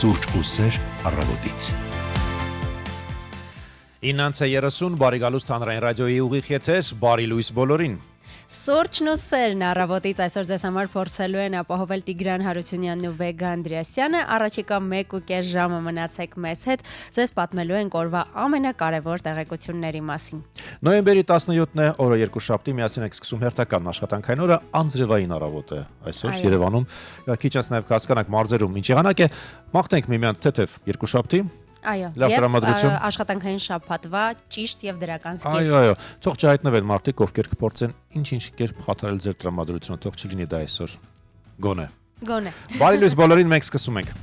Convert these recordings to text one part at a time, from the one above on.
Սուրճ ու սեր առավոտից։ 9:30 բարի գալուստ հանրային ռադիոյի ուղիղ եթեր, բարի լույս բոլորին։ Սուրճն ու սերն առավոտից այսօր ձեզ համար փորձելու են ապահովել Տիգրան Հարությունյանն ու Վեգա Անդրեասյանը։ Առաջիկա 1.5 ժամը մնացեք մեզ հետ, ձեզ պատմելու ենք օրվա ամենակարևոր տեղեկությունների մասին։ Նոյեմբերի 17-ն է, օրը երկուշաբթի, միասին ենք սկսում հերթական աշխատանքային օրը, անձրևային առավոտ է այսօր Երևանում։ Քիչ անց նաև կհասկանանք մարզերում ինչ եղանակ է, մաղթենք միմյանց թեթև երկուշաբթի։ Այո, եւ աշխատանքային շաբաթվա ճիշտ եւ դրական սկիզբ։ Այո, թող չհայտնվեն մարդիկ, ովքեր կփորձեն ինչ-ինչ կերպ խաթարել ձեր տրամադրությունը, թող չլինի դա այսօր։ Գոնե։ Բարի լույս բոլորին, մենք սկսում ենք։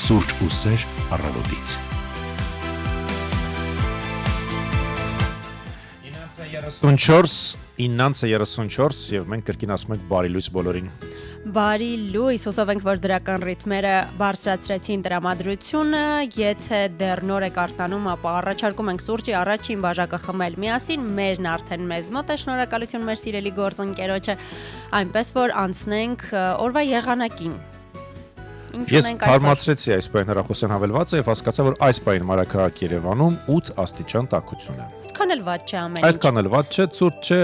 Սուրճ ու սեր առավոտից։ 9:34 եւ մենք կրկին ասում ենք բարի լույս բոլորին։ Բարի լույս, հուսով ենք, որ դրական ռիթմերը բարձրացրեցին տրամադրությունը, եթե դեռ նոր եք արտանում, ապա առաջարկում ենք սուրճի առաջին բաժակը խմել միասին, մերն արդեն մեզ մոտ է, շնորհակալություն մեր սիրելի գործընկերոջը, այնպես որ անցնենք օրվա եղանակին։ Ես թարմացրեցի այս պահին հեռախոսային հավելվածը եւ հասկացա, որ այս պահին մայրաքաղաք Երևանում 8 աստիճան տաքություն է։ Այդքան էլ վատ չէ ամեն ինչ։ Այդքան էլ վատ չէ, ցուրտ չէ,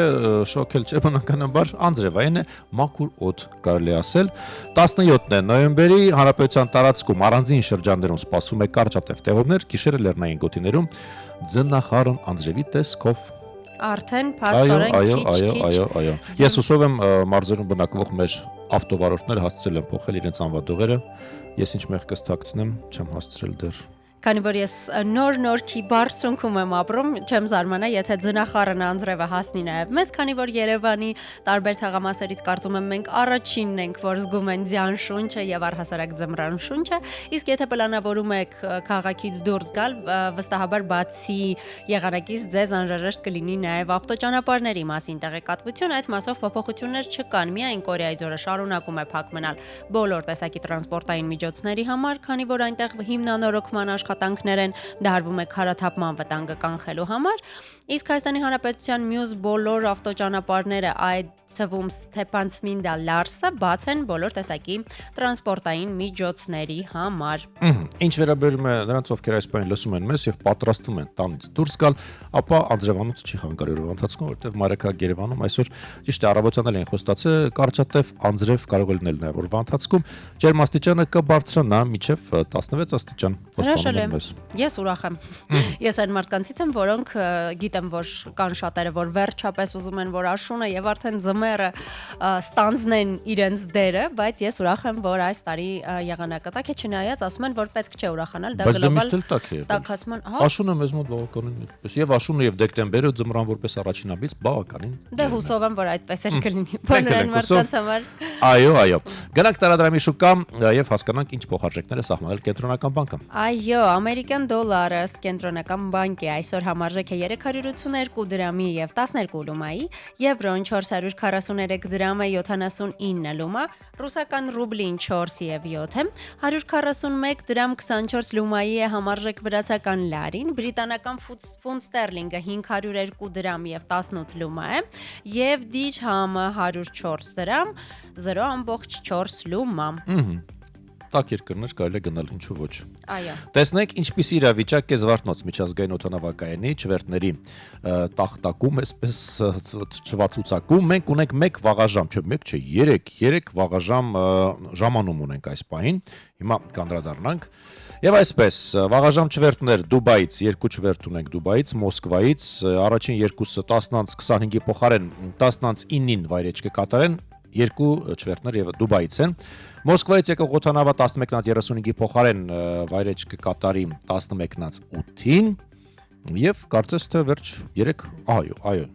շոկել չէ, բնականաբար անձրևային է, մաքուր օդ կարելի ասել։ 17-ն է նոյեմբերի, հանրապետության տարածքում առանձին շրջաններում սպասվում է կարճատև տեղումներ, գիշերը լեռնային գոտիներում ձնախառն անձրևի տեսքով։ Արդեն փաստորեն քիչ։ Այո։ Ես հուսով եմ մարզերում բնակվող մեր ավտովարորդները հասցրել են փոխել իրենց անվադողերը։ Ես ինչ մեղքս թաքցնեմ, չեմ հասցրել դեռ։ Քանի որ ես նոր-նորքի բարձունքում եմ ապրում, չեմ զարմանա, եթե ձնախառն Անձրևը հասնի նաև մեզ, քանի որ Երևանի տարբեր թաղամասերից կարծում եմ մենք առաջինն ենք, որ զգում են ձյան շունչը եւ առհասարակ ձմռան շունչը, իսկ եթե պլանավորում եք քաղաքից դուրս գալ, վստահաբար բացի եղանակից ձեզ անհրաժեշտ կլինի նաև ավտոճանապարհների մասին տեղեկատվություն, այդ մասով փոփոխություններ չկան, միայն Կորեայի ձորը շարունակում է փակ մնալ բոլոր տեսակի տրանսպորտային միջոցների համար, քանի որ այնտեղ հիմնանորոգման աշխատանքներ են, դարվում է քարաթափման վտանգը կանխելու համար, իսկ Հայաստանի Հանրապետության մյուս բոլոր ավտոճանապարհները այդ թվում Ստեփան-Ցմինդա Լարսը բաց են բոլոր տեսակի տրանսպորտային միջոցների համար։ Ինչ վերաբերում է նրանց, ովքեր այս բանը լսում են մեզ եւ պատրաստվում են տանից դուրս գալ, ապա Անձրևանոց չի խանգարել ընթացքում, որովհետեւ մայրաքաղաք Երևանում այսօր ճիշտ է առավոտյանել են խոստացել կարճատև անձրև կարող է լինել նաեւ օրվա ընթացքում, ջերմաստիճանը կբարձրանա մինչեւ 16 աստիճան։ Ես ուրախ եմ։ Ես այն մարդկանցից եմ, որոնք գիտեմ, որ կան շատերը, որ վերջապես ուզում են, որ աշունը եւ արդեն ձմեռը ստանձնեն իրենց դերը, բայց ես ուրախ եմ, որ այս տարի եղանակը տաք է, չնայած ասում են, որ պետք չէ ուրախանալ, դա գլոբալ տաքացման, աշունը մեզ մոտ բավականին այդպես, եւ աշունը եւ դեկտեմբերը ձմռան որպես առաջին ամիս բավականին։ Դե հուսով եմ, որ այդպես էլ կլինի բոլոր այն մարդկանց համար։ Այո։ Գնանք տարադրամի շուկա եւ հասկանանք ինչ փոխարժեքներ է սահմանել կենտրոնական բանկը։ Այո, ամերիկյան դոլարը կենտրոնական բանկի այսօր համարժեք է 382 դրամի եւ 12 լումայի, եվրոն 443 դրամ է 79 լումա, ռուսական ռուբլին 4.7 է, 141 դրամ 24 լումայի է համարժեք վրացական լարին, բրիտանական ֆունտ ստերլինգը 502 դրամ եւ 18 լումա է, եւ դիրհամը 104 դրամ 0.4 լումա։ Տակ երկրներ կարելի է գնալ, ինչու ոչ։ Այո։ Տեսնենք ինչպիսի իրավիճակ է Զվարթնոց միջազգային օդանավակայանի չվերթների տախտակում, այսպես չվացուցակում։ Մենք ունենք 1 վաղաժամ, չէ, 1 չէ, 3 վաղաժամ ժամանում ունենք այս պահին։ Հիմա կանդրադառնանք։ Եվ այսպես, վաղաժամ չվերթներ Դուբայից, 2 չվերթ ունենք Դուբայից, Մոսկվայից, առաջին երկուսը 10:25-ի փոխարեն 10:09-ին վայրեջք կկատարեն, 2 չվերթներ եւ Դուբայից են։ Մոսկվայից եկող օդանավը 11:35-ի փոխարեն վայրեջ կկատարի 11:08-ին եւ կարծես թե վերջ 3, այո,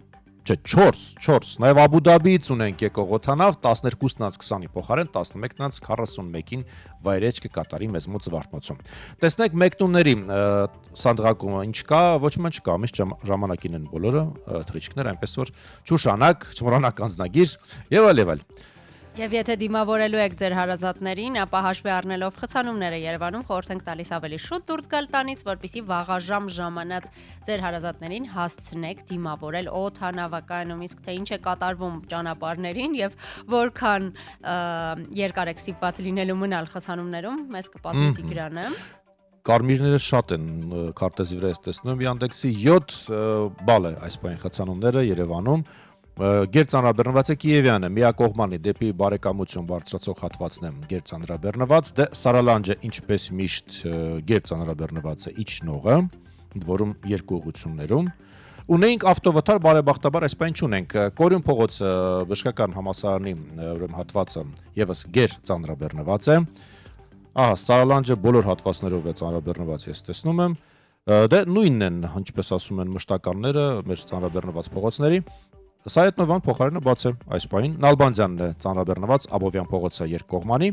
չէ 4, նաեւ Աբու Դաբիից ունենք եկող օդանավ 12:20-ի փոխարեն 11:41-ին վայրեջ կկատարի մեզ մոտ Զվարթնոցում։ Տեսնենք մեկնումների սանդղակումը ինչ կա, ոչ մի չկա, միշտ ժամանակին են բոլորը թռիչքներ, այնպես որ չուշանակ, չմոռանաք անձնագիր եւ այլ։ Եվ եթե դիմավորելու եք ձեր հարազատներին, ապա հաշվի առնելով խցանումները Երևանում խորհուրդ ենք տալիս ավելի շուտ դուրս գալ տանից, որպեսզի վաղաժամ ժամանած ձեր հարազատներին հասցնեք դիմավորել օդանավակայանում, իսկ թե ինչ է կատարվում ճանապարհներին եւ որքան երկար եք ստիպված լինելու մնալ խցանումներում, մեզ կպատմի Տիգրանը։ Կարմիրները շատ են, քարտեզի վրա ես տեսնում, Yandex-ի 7 բալ է այս բան խցանումները Երևանում։ Գերծանրաբեռնված է Կիևյանը, միակողմանի դեպի բարեկամություն բարձրացող հատվածն է գերծանրաբեռնված, դե Սարալանջը ինչպես միշտ գերծանրաբեռնված է իջնողը, ընդ որում 2 ուղղություններում։ Ունենք ավտովթար, բարեբախտաբար այս բան չունենք։ Կորյուն փողոցը բժշկական համալսարանի ուրեմն հատվածը եւս գերծանրաբեռնված է։ Սարալանջը բոլոր հատվածներով է ծանրաբեռնված, ես տեսնում եմ։ Դե նույնն են, ինչպես ասում են մշտականները, մեր ծանրաբեռնված փողոցների։ Սայետնովան փոխարենը բաց է այս պահին, Նալբանդյանն է ծանրաբեռնված, Աբովյան փողոցը երկկողմանի,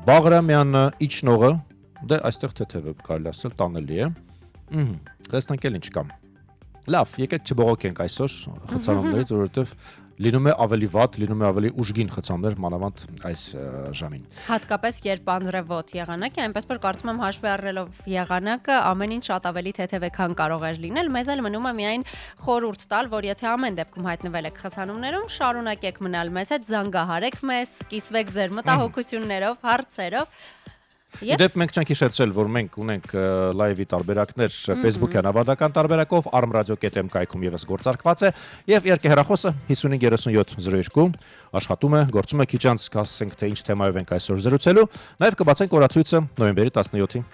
Բաղրամյանը իջնողը, դե այստեղ թեթև է կարելի ասել, տանելի է։ Տեսնենք էլ ինչ կա։ Լավ, եկեք չբողոքենք այսօր խցանումներից, որովհետև լինում է ավելի վատ, լինում է ավելի ուժգին խցանումներ մանավանդ այս ժամին։ Հատկապես երբ անձրևոտ եղանակ է, այնպես որ կարծում եմ հաշվի առնելով եղանակը ամեն ինչ շատ ավելի թեթև է, քան կարող էր լինել, մեզ էլ մնում է միայն խորհուրդ տալ, որ եթե ամեն դեպքում հայտնվել եք խցանումներում, շարունակեք մնալ մեզ հետ, զանգահարեք մեզ, կիսվեք ձեր մտահոգություններով, հարցերով։ Դեպ մենք չենք հիշեցրել, որ մենք ունենք լայվի տարբերակներ Facebook-յան ավանդական տարբերակով, armradio.am կայքում եւս գործարկված է, եւ իհարկե հեռախոսը 553702 աշխատում է, գործում է, քիչ անց կասենք թե ինչ թեմայով ենք այսօր զրուցելու, նաեւ կբացենք օրացույցը նոյեմբերի 17-ին։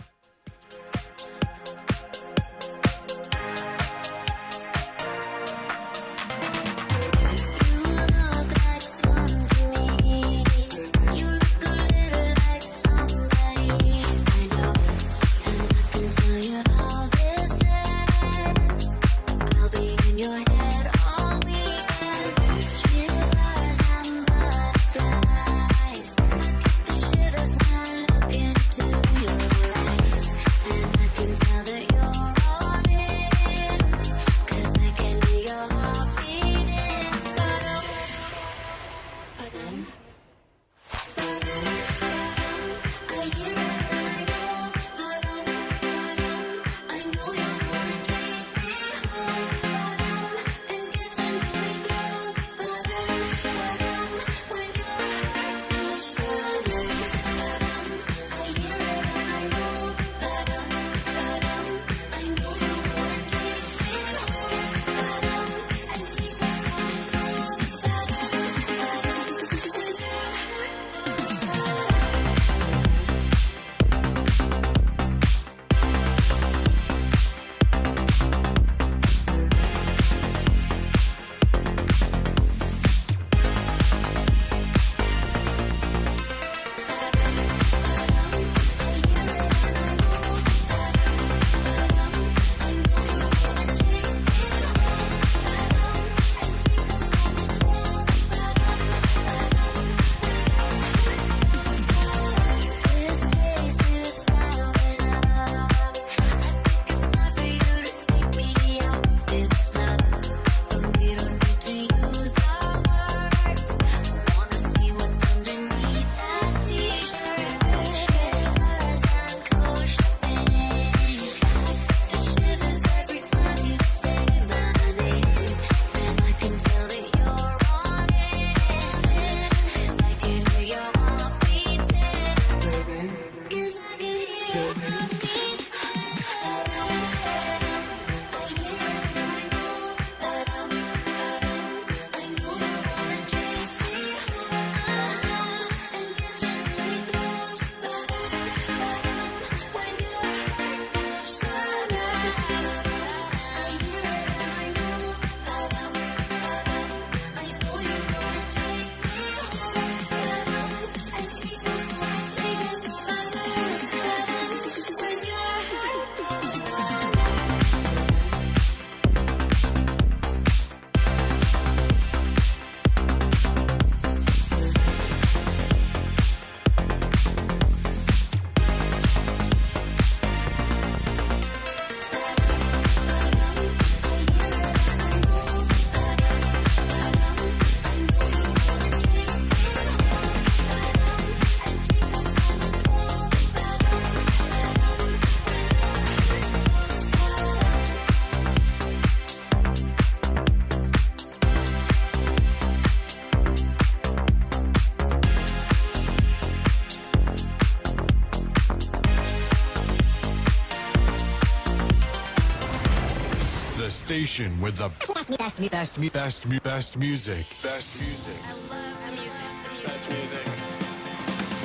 station with the best music.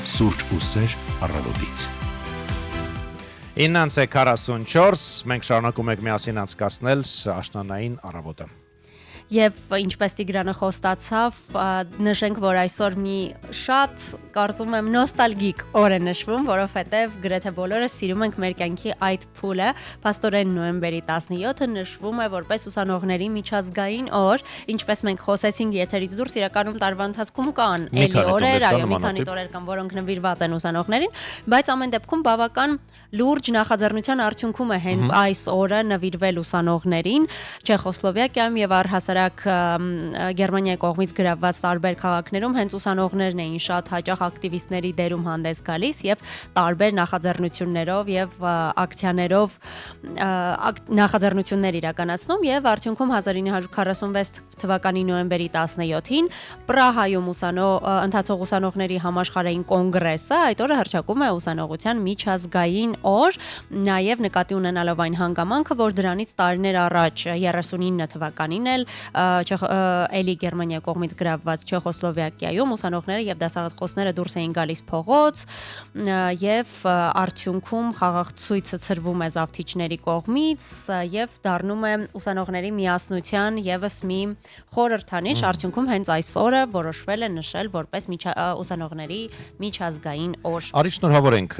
Սուրճ ու սեր առավոտից։ 9:44 մենք շարունակում ենք միասին անցկացնել աշնանային առավոտը։ Եվ ինչպես Տիգրանը խոստացավ, նշենք, որ այսօր մի շատ, կարծում եմ, նոստալգիկ օր է նշվում, որովհետև գրեթե բոլորը սիրում ենք մեր կյանքի այդ փուլը։ Փաստորեն նոյեմբերի 17-ը նշվում է որպես ուսանողների միջազգային օր, ինչպես մենք խոսեցինք եթերից դուրս, իրականում տարվա ընթացքում կան էլի օրեր, այո, մի քանի օրեր կան, որոնք նվիրված են ուսանողներին, բայց ամեն դեպքում բավական լուրջ նախաձեռնության արդյունքում է հենց այս օրը նվիրվել ուսանողներին Չեխոսլովակիայում եւ առհասարակ Գերմանիայի կողմից գրավված տարբեր քաղաքներում հենց ուսանողներն էին շատ հաճախ ակտիվիստների դերում հանդես գալիս եւ տարբեր նախաձեռնություններով եւ ակցիաներով նախաձեռնություններ իրականացնում եւ արդյունքում 1946 թվականի նոյեմբերի 17-ին Պրահայում ընթացող ուսանողների համաշխարհային կոնգրեսը այդ օրը հռչակում է ուսանողության միջազգային օր, նաեւ նկատի ունենալով այն հանգամանքը, որ դրանից տարիներ առաջ 39 թվականին էլ էլի Գերմանիայի կողմից գրավված Չեխոսլովակիայում ուսանողները եւ դասախոսները դուրս էին գալիս փողոց եւ արդյունքում խաղաղ ցույցը ծրվում է զավթիչների կողմից եւ դառնում է ուսանողների միասնության եւս մի խորհրդանիշ, արդյունքում հենց այս օրը որոշվել է նշել որպես ուսանողների միջազգային օր։ Արի շնորհավորենք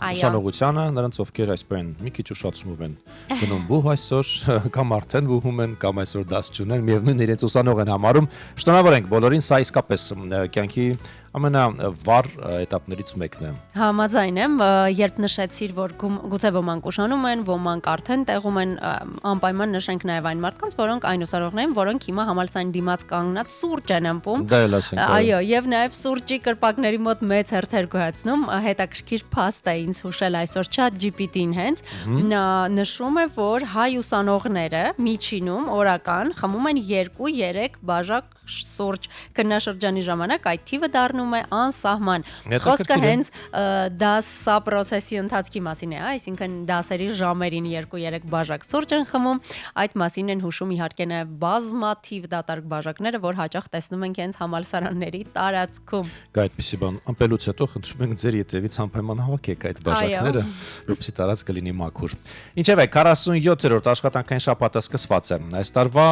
ուսանողությանը, նրանց ովքեր այսպես մի քիչ ուշացումով են գնում բուհ այսօր, կամ արդեն բուհում են, կամ այսօր դաս չունեն, միևնույն իրենց ուսանող են համարում։ Շնորհավորենք բոլորին, սա իսկապես կյանքի ամենավառ էտապներից մեկն է։ Համաձայն եմ, երբ նշեցիր, որ գուցե ոմանք ուշանում են, ոմանք արդեն տեղում են, անպայման նշենք նաև այն մարդկանց, որոնք այն ուսանողներ են, որոնք հիմա համալսարանի դիմաց կանգնած սուրճ են ըմպում։ Դա էլ ասենք։ Այո, եւ նաև սուրճի կրպակների մոտ մեծ հերթեր գոյացնում, հետաքրքիր փաստ է ինձ հուշել այսօր ChatGPT-ին հենց, նա նշում է, որ հայ ուսանողները միջինում օրական խմում են 2-3 բաժակ սուրճ քննաշրջանի ժամանակ այդ թիվը դառնում է անսահման։ Խոսքը հենց դասա process-ի ընթացքի մասին է, այսինքն դասերի ժամերին 2-3 բաժակ սուրճ են խմում, այդ մասին են հուշում իհարկե նաև բազմաթիվ դատարկ բաժակները, որ հաճախ տեսնում ենք հենց համալսարանների տարածքում։ Գա այդպեսի բան, ամպելուց հետո խնդրում ենք ձեր ետևից անպայման հավաքեք այդ բաժակները, որպեսզի տարածքը լինի մաքուր։ Ինչևէ, 47-րդ աշխատանքային շաբաթը սկսված է այս տարվա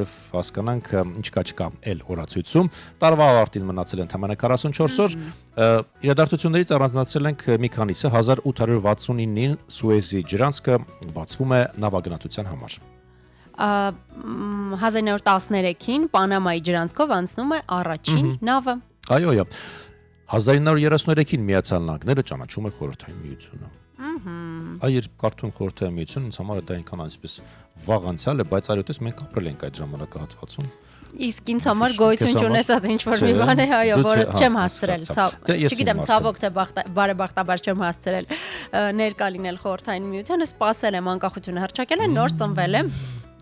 եւ հասկանանք ինչ կա էլ օրացույցում տարվա ավարտին մնացել են ընդամենը 44 օր իրադարձություններից առանձնացրել ենք մի քանիսը 1869-ին Սուեզի ջրանցքը բացվում է նավագնացության համար 1913-ին Պանամայի ջրանցքով անցնում է առաջին նավը այո 1933-ին Միացյալ Նահանգները ճանաչում է Խորհրդային Միությունը Այր կարդում Խորհրդային Միությունը ինձ համար դա այնքան այսպես վաղ անցյալ է բայց այլոց մենք ապրել ենք այդ ժամանակահատվածում Իսկ ինձ համար գոյություն չունեցած ինչ-որ մի բան է, այո, որը չեմ հասցրել, չգիտեմ, ցավոք թե բարեբախտաբար չեմ հասցրել ներկա լինել Խորհրդային Միությանը, սպասել եմ անկախությունը հռչակել է, նոր ծնվել եմ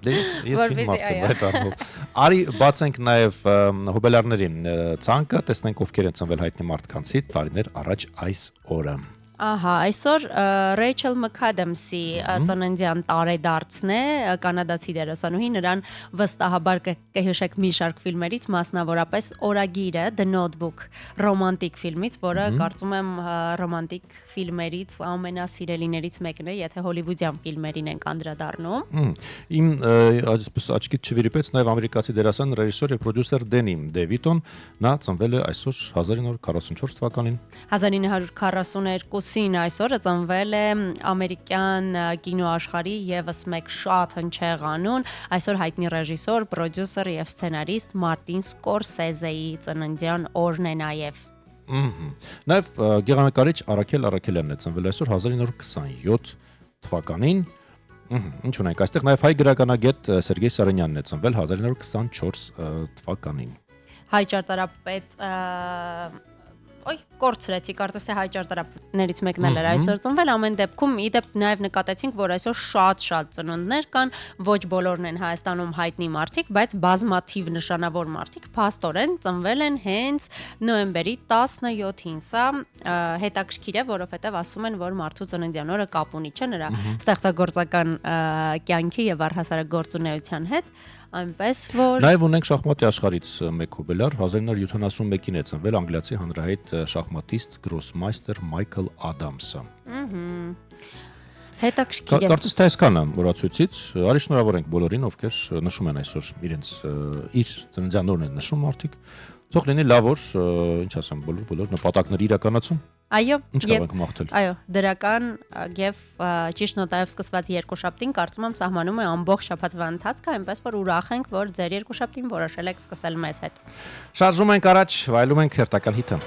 Ես իմ մարդը այդ առումով Արի բացենք նաև հոբելարների ցանկը, տեսնենք ովքեր են ծնվել հայտնի մարդկանցից տարիներ առաջ այս օրը Ահա, այսօր Ռեյչել Մքադամսի ծննդյան տարեդարձն է, կանադացի դերասանուհի, նրան վստահաբար կհիշեք մի շարք ֆիլմերից, մասնավորապես Օրագիրը, The Notebook, ռոմանտիկ ֆիլմից, որը կարծում եմ ռոմանտիկ ֆիլմերից ամենասիրելիներից մեկն է, եթե հոլիվուդյան ֆիլմերին ենք անդրադառնում։ Իմ այսպես աչքից չվիրիպեց նաև ամերիկացի դերասան, ռեժիսոր եւ պրոդյուսեր Դենի Դեվիտոն, նա ծնվել է այսօր 1944 թվականին։ 1942-ին այսօրը ծնվել է ամերիկյան կինոաշխարհի եւս մեկ շատ հնչեղ անուն, այսօր հայտնի ռեժիսոր, պրոդյուսեր եւ սցենարիստ Մարտին Սկորսեզեի ծննդյան օրն է նաեւ։ Նաեւ գեղանկարիչ Արաքել Արաքելյանն է ծնվել այսօր 1927 թվականին։ Ինչ ունենք այստեղ նաեւ հայ գրականագետ Սերգեյ Սարենյանն է ծնվել 1924 թվականին։ Հայ ճարտարապետ կորցրեցի, կարծես թե հայճարդարապետներից մեկն էլ էր այսօր ծնվել, ամեն դեպքում իդեպ նաև նկատեցինք, որ այսօր շատ ծնունդներ կան, ոչ բոլորն են Հայաստանում հայտնի մարդիկ, բայց բազմաթիվ նշանավոր մարդիկ փաստորեն ծնվել են հենց նոյեմբերի 17-ին։ Սա հետաքրքիր է, որովհետև ասում են, որ մարդու ծննդյան օրը կապ ունի, չէ՞, նրա ստեղծագործական կյանքի եւ առհասարակ գործունեության հետ, այնպես որ Նաև ունենք շախմատի աշխարհից մեկ հոբելար 1971-ին է ծնվել անգլիացի հանրահայտ շախմատիստ գրոսմայստեր Մայքլ Ադամսը։ հետաքրքիր է։ Կարծես թե այսքանը օրացույցից, արի շնորհավորենք բոլորին, ովքեր նշում են այսօր իրենց իր ծննդյան օրն են նշում մարդիկ։ Թող լինի լավ օր, ինչ ասեմ, բոլոր նպատակների իրականացում։ Այո, Ինչ կարող ենք մաղթել։ Այո, դրական եւ ճիշտ նոտայով սկսված երկուշաբթին կարծում եմ սահմանում է ամբողջ շաբաթվա ընթացքը, այնպես որ ուրախ ենք, որ ձեր երկուշաբթին որոշել եք սկսել մեզ հետ։ Շարժում ենք առաջ, վայելում ենք հերթական հիթը։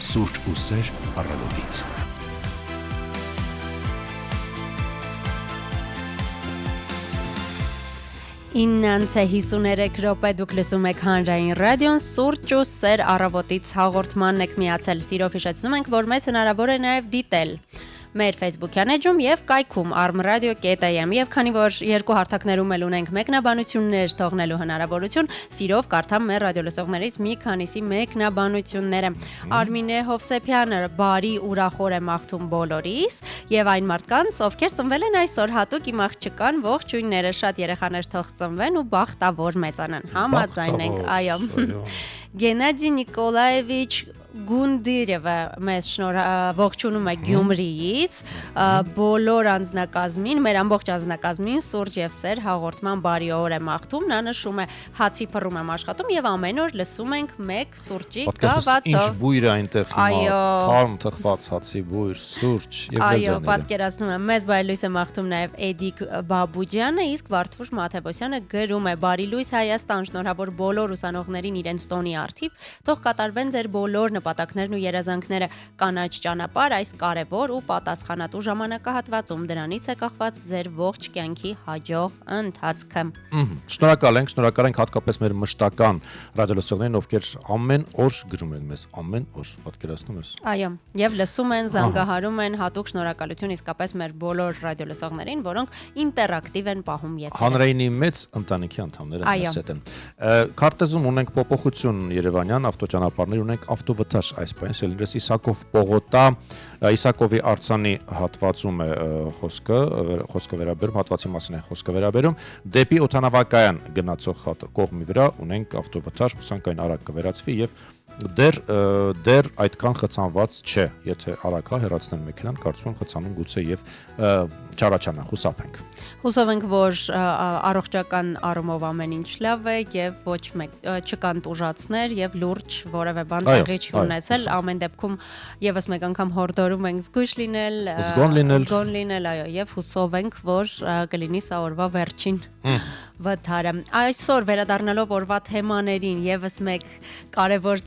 Սուրճ ու սեր առավոտից։ 9:53 րոպե դուք լսում եք Հանրային ռադիոն, սուրճ ու սեր առավոտից հաղորդմանն եք միացել։ Սիրով հիշեցնում ենք, որ մեզ հնարավոր է նաև դիտել մեր Facebook-յան էջում եւ կայքում armradio.am եւ քանի որ երկու հարթակներում էլ ունենք մեկնաբանություններ թողնելու հնարավորություն, սիրով կարդամ մեր ռադիոլսողներից մի քանիսի մեկնաբանությունները։ Արմինե Հովսեփյանը բարի ուրախոր է մաղթում բոլորիս եւ այն մարդկանց, ովքեր ծնվել են այսօր, հատուկ իմ աղջկան ողջույնները, շատ երեխաներ թող ծնվեն ու բախտավոր մեծանան։ Համաձայն ենք, այո։ Գենադի Նիկոլաևիչ Գունդիրևը մեզ ողջունում է Գյումրիից, բոլոր անձնակազմին, մեր ամբողջ անձնակազմին սուրճ եւ սեր հաղորդման բարի օր է մաղթում, նա նշում է հացի փռում եմ աշխատում եւ ամեն օր լսում ենք մեկ սուրճի գավաթով։ Ինչ բույր է այնտեղ հիմա, թարմ թխված հացի բույր, սուրճ եւ այո, պատկերացնում եմ, մեզ բարի լույս է մաղթում նաեւ Էդիկ Բաբուջյանը, իսկ Վարդուշ Մաթեոսյանը գրում է բարի լույս Հայաստան, շնորհավոր բոլոր ուսանողներին իրենց տոնի արդիվ, թող կատարվեն ձեր բոլոր նպատակներն ու երազանքները կանաչ ճանապարհ այս կարևոր ու պատասխանատու ժամանակահատվածում դրանից է կախված ձեր ողջ կյանքի հաջող ընթացքը։ Շնորհակալ ենք հատկապես մեր մշտական ռադիոլսողներին, ովքեր ամեն օր գրում են մեզ, ամեն օր, պատկերացնում ես։ Այո, եւ լսում են, զանգահարում են, հատուկ շնորհակալություն իսկապես մեր բոլոր ռադիոլսողներին, որոնք ինտերակտիվ են պահում եթերը։ Հանրայինի մեծ ընտանիքի անդամները մեզ հետ են։ Քարտեզում ունենք փոփոխություն Երևանյան ավտոճանապարհներ, ունենք ավտովթար այս պահին Սելինգրես Իսակով Պողոտա Իսակովի արձանի հատվածում է խոսքը վերաբերում, հատվածի մասին է խոսքը վերաբերում, դեպի օդանավակայան գնացող կողմի վրա ունենք ավտովթար, հուսանք այն արագ կվերացվի եւ դեռ այդքան խցանված չէ, եթե արագ հեռացնեն մեքենան, կարծում եմ խցանում գուցե եւ չառաջանա, հուսափենք։ Հուսով ենք, որ առողջական առումով ամեն ինչ լավ է եւ ոչ մեկ չկան տուժածներ եւ լուրջ որևէ բան տեղի չի ունեցել, ամեն դեպքում եւս մեկ անգամ հորդորում ենք զգույշ լինել, զգոն լինել, այո, եւ հուսով ենք, որ կլինի սա օրվա վերջին վթարը։ Այսօր վերադառնալով օրվա թեմաներին, եւս մեկ կարևոր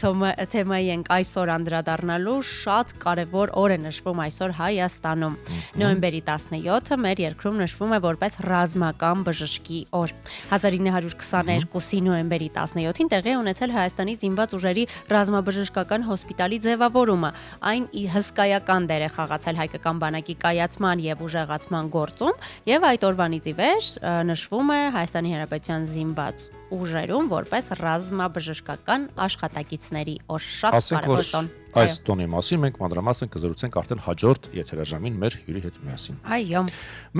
թեմայի ենք այսօր անդրադառնալու, շատ կարևոր օր է նշվում այսօր Հայաստանում։ Նոյեմբերի 17-ը մեր երկրում նշվում է որպես ռազմական բժշկի օր։ 1922-ի նոյեմբերի 17-ին տեղի ունեցել Հայաստանի զինված ուժերի ռազմաբժշկական հոսպիտալի ձևավորումը։ Այն հսկայական դեր է խաղացել հայկական բանակի կայացման եւ ուժեղացման գործում, եւ այդ օրվանից ի վեր նշվում է Հայաստանի Հանրապետության զինված ուժերում որպես ռազմաբժշկական աշխատակիցների օր, շատ կարևոր տոն։ Այս տոնի մասին մենք մանրամասն կզրուցենք արդեն հաջորդ եթերաժամին մեր հյուրի հետ միասին։ Այո։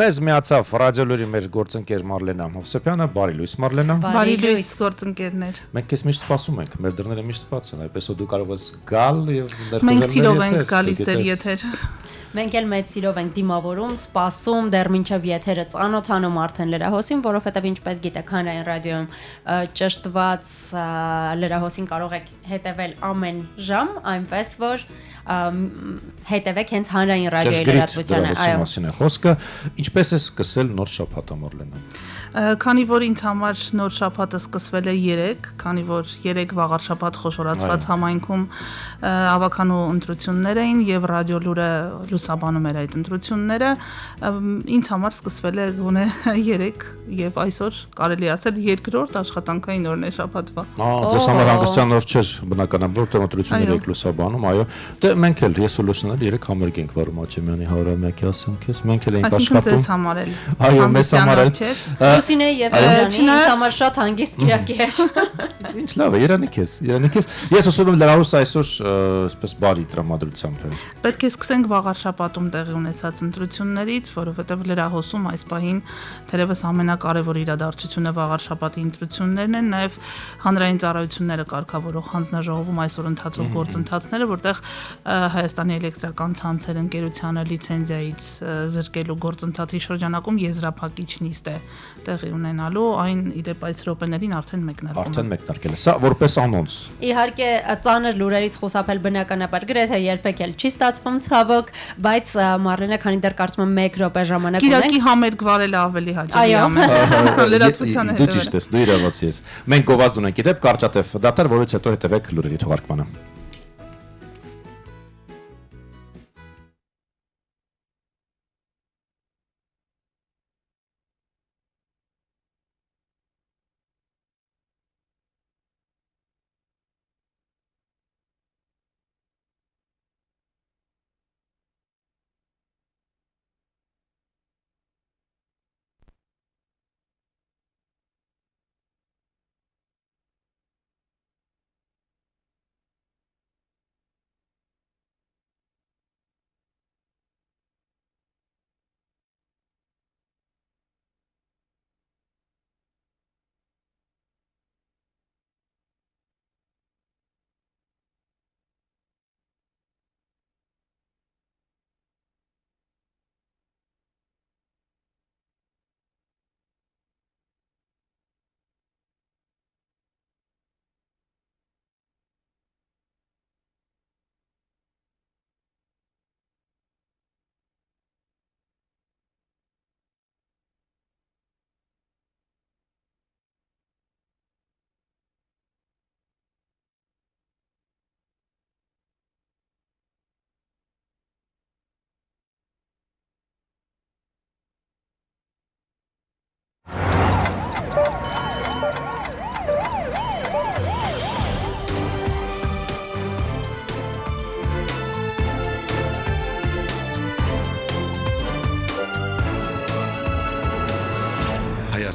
Մեզ միացավ ռադիոլուրի մեր գործընկեր Մարլենա Հովսեփյանը, բարի լույս Մարլենա։ Բարի լույս գործընկերներ։ Մենք քեզ միշտ սպասում ենք, մեր դռները միշտ բաց են, այդպես որ դու կարող ես գալ եւ ներկայացնել։ Մենք սիրով ենք գալիս ձեր եթեր։ Մենք էլ մեծ սիրով ենք դիմավորում, սպասում, դեռ մինչև եթերը ծանոթանում արդեն լրահոսին, որովհետև ինչպես գիտեք, Հանրային ռադիոյում ճշտված լրահոսին կարող եք հետևել ամեն ժամ, այնպես որ հետևեք հենց Հանրային ռադիոյի լրատվությանը, այո։ Մասին է խոսքը, ինչպես է սկսել նոր շաբաթը Մարլենա։ Քանի որ ինձ համար նոր շաբաթը սկսվել է 3, քանի որ 3 վաղար շաբաթ խոշորացված համայնքում ավականու ընտրություններ էին եւ ռադիոլուրը լուսաբանում էր այդ ընտրությունները, ինձ համար սկսվել է գոնե 3 եւ այսօր կարելի ասել երկրորդ աշխատանքային օրն է շաբաթվա։ Ձեզ համար հանգստյան օր չէր բնականաբար, որտեղ ընտրությունները եք լուսաբանում, այո։ Դե մենք էլ ես ու Լուսինեն 3 համերգ ենք վարում Աչեմյանի հարամյակի ասեմ քեզ, մենք էլ ենք աշխատում։ Այսինքն ձեզ համար էլ։ Այո, մեզ համար էլ։ Լուսինե եւ Երանի ինձ համար շատ հանգիստ կիրակի էր։ Ինչ լավ է, Երանի քեզ։ Ես ասում եմ լրահոս այսօր այսպես բարի տրամադրությամբ է։ Պետք է սկսենք վաղար շաբաթում տեղի ունեցած ընտրություններից, որովհետև լրահոսում այս պահին թերևս ամենակարևոր իրադարձությունը վաղար շաբաթի ընտրություններն են, նաև հանրային ծառայությունները կարգավորող հանձնաժողովում այսօր ընթացող գործընթացները, որտեղ Հայաստանի էլեկտրական ցանցեր ընկերությանը լիցենզիայից զրկելու գործընթացի շրջանակում եզրափակիչ նիստ է տեղի ունենալու, այն իդեպ այս րոպեներին արդեն մեկնարկել է։ Սա որպես անոնց։ Իհարկե ծանր լուրերից խուսափել բնականաբար գրեթե երբեք էլ չի ստացվում ցավոք, բայց Մարլենա, քանի դեռ կարծում եմ 1 րոպե ժամանակ ունենք։ Կիրակի համերգ վարելը ավելի հաճելի է լրատվությանը։ Դու ճիշտ ես, դու իրավացի ես։ Մենք գովազդ ունենք իդեպ կարճատև դատար, որից հետո հետևեք լուրերի թողարկմանը։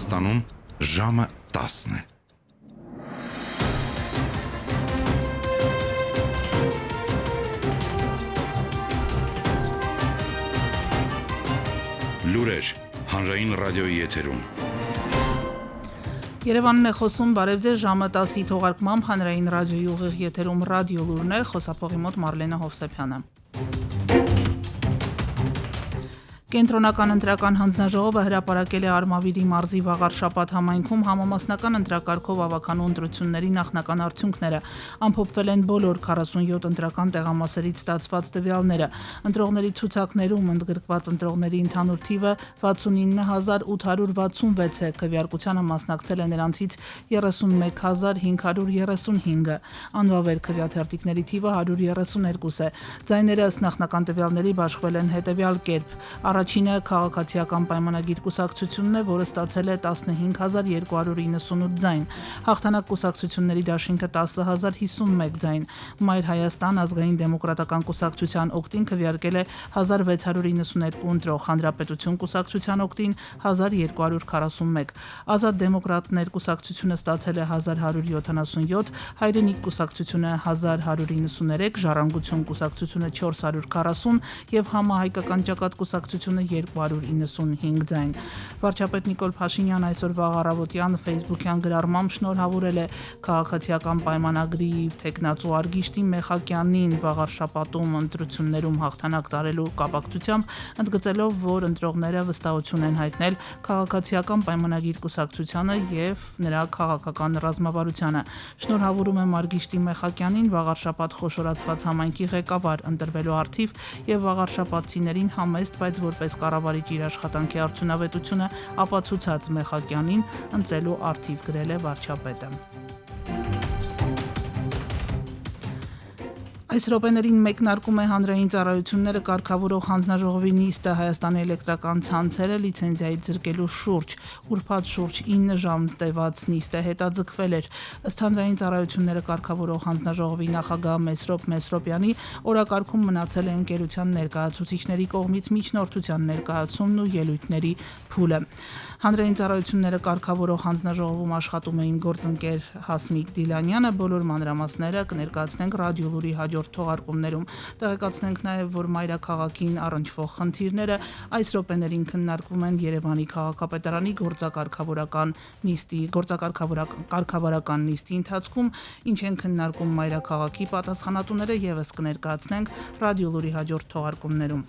Հայաստանում ժամը 10 է։ Լուրեր հանրային ռադիոյի եթերում։ Երևանն է խոսում, բարև ձեզ, ժամը 10-ի թողարկմամբ հանրային ռադիոյի ուղիղ եթերում ռադիո լուրն է, խոսափողի մոտ Մարլենա Հովսեփյանը։ Կենտրոնական ընտրական հանձնաժողովը հրապարակել է Արմավիրի մարզի Վաղարշապատ համայնքում համամասնական ընտրակարգով ավականու ընտրությունների նախնական արդյունքները։ Ամփոփվել են բոլոր 47 ընտրական տեղամասերից ստացված տվյալները։ Ընտրողների ցուցակներում ընդգրկված ընտրողների ընդհանուր թիվը 69866 է, քվեարկությանը մասնակցել է նրանցից 31535։ Անվավեր քվեաթերթիկների թիվը 132 է։ Ձայները ըստ նախնական տվյալների բաշխվել են հետևյալ կերպ։ Առաջինը քաղաքացիական պայմանագիր կուսակցությունն է, որը ստացել է 15298 ձայն։ Հաղթանակ կուսակցությունների դաշինքը 10051 ձայն։ Մայր Հայաստան ազգային դեմոկրատական կուսակցության օգտին քվեարկել է 1692 ընտրող, Հանրապետություն կուսակցության օգտին 1241։ Ազատ դեմոկրատներ կուսակցությունը ստացել է 1177, Հայրենիք կուսակցությունը 1193, Ժառանգություն կուսակցությունը 440 եւ Համահայկական ճակատ կուսակցությունը 295 ձայն։ Վարչապետ Նիկոլ Փաշինյան այսօր վաղ առավոտյան Facebook-յան գրառմամբ շնորհավորել է քաղաքացիական պայմանագրի տեխնացու Արգիշտի Մեխակյանին Վաղարշապատում ընտրություններում հաղթանակ տարելու կապակցությամբ, ընդգծելով, որ ընտրողները վստահություն են հայտնել քաղաքացիական պայմանագիր կուսակցությանը եւ նրա քաղաքական ռազմավարությանը։ Շնորհավորում եմ Արգիշտի Մեխակյանին, Վաղարշապատ խոշորացված համայնքի ղեկավար ընտրվելու առթիվ եւ վաղարշապատցիներին համեստ, բայց որպես կառավարիչ իր աշխատանքի արդյունավետությունը ապացուցած Մեխակյանին ընտրելու առթիվ գրել է վարչապետը։ Այս րոպեներին մեկնարկում է հանրային ծառայությունները կարգավորող հանձնաժողովի նիստը Հայաստանի էլեկտրական ցանցերը լիցենզիայից զրկելու շուրջ։ Ուրբաթ շուրջ 9 ժամ տևած նիստը հետաձգվել էր։ Ըստ հանրային ծառայությունները կարգավորող հանձնաժողովի նախագահ Մեսրոպ Մեսրոպյանի օրակարգում մնացել է ընկերության ներկայացուցիչների կողմից միջնորդության ներկայացումն ու ելույթների փուլը։ Հանրային ծառայությունները կարգավորող հանձնաժողովում աշխատում է իմ գործընկեր Հասմիկ Դիլանյանը, բոլոր մանրամասները կներկայացնենք ռադիո լուրի հաջորդ թողարկումներում։ Տեղեկացնենք նաև, որ մայրաքաղաքին առնչվող խնդիրները այս րոպեներին քննարկվում են Երևանի քաղաքապետարանի գործակարգավորական նիստի ընթացքում, ինչ են քննարկում մայրաքաղաքի պատասխանատուները, եւս կներկայացնենք ռադիո լուրի հաջորդ թողարկումներում։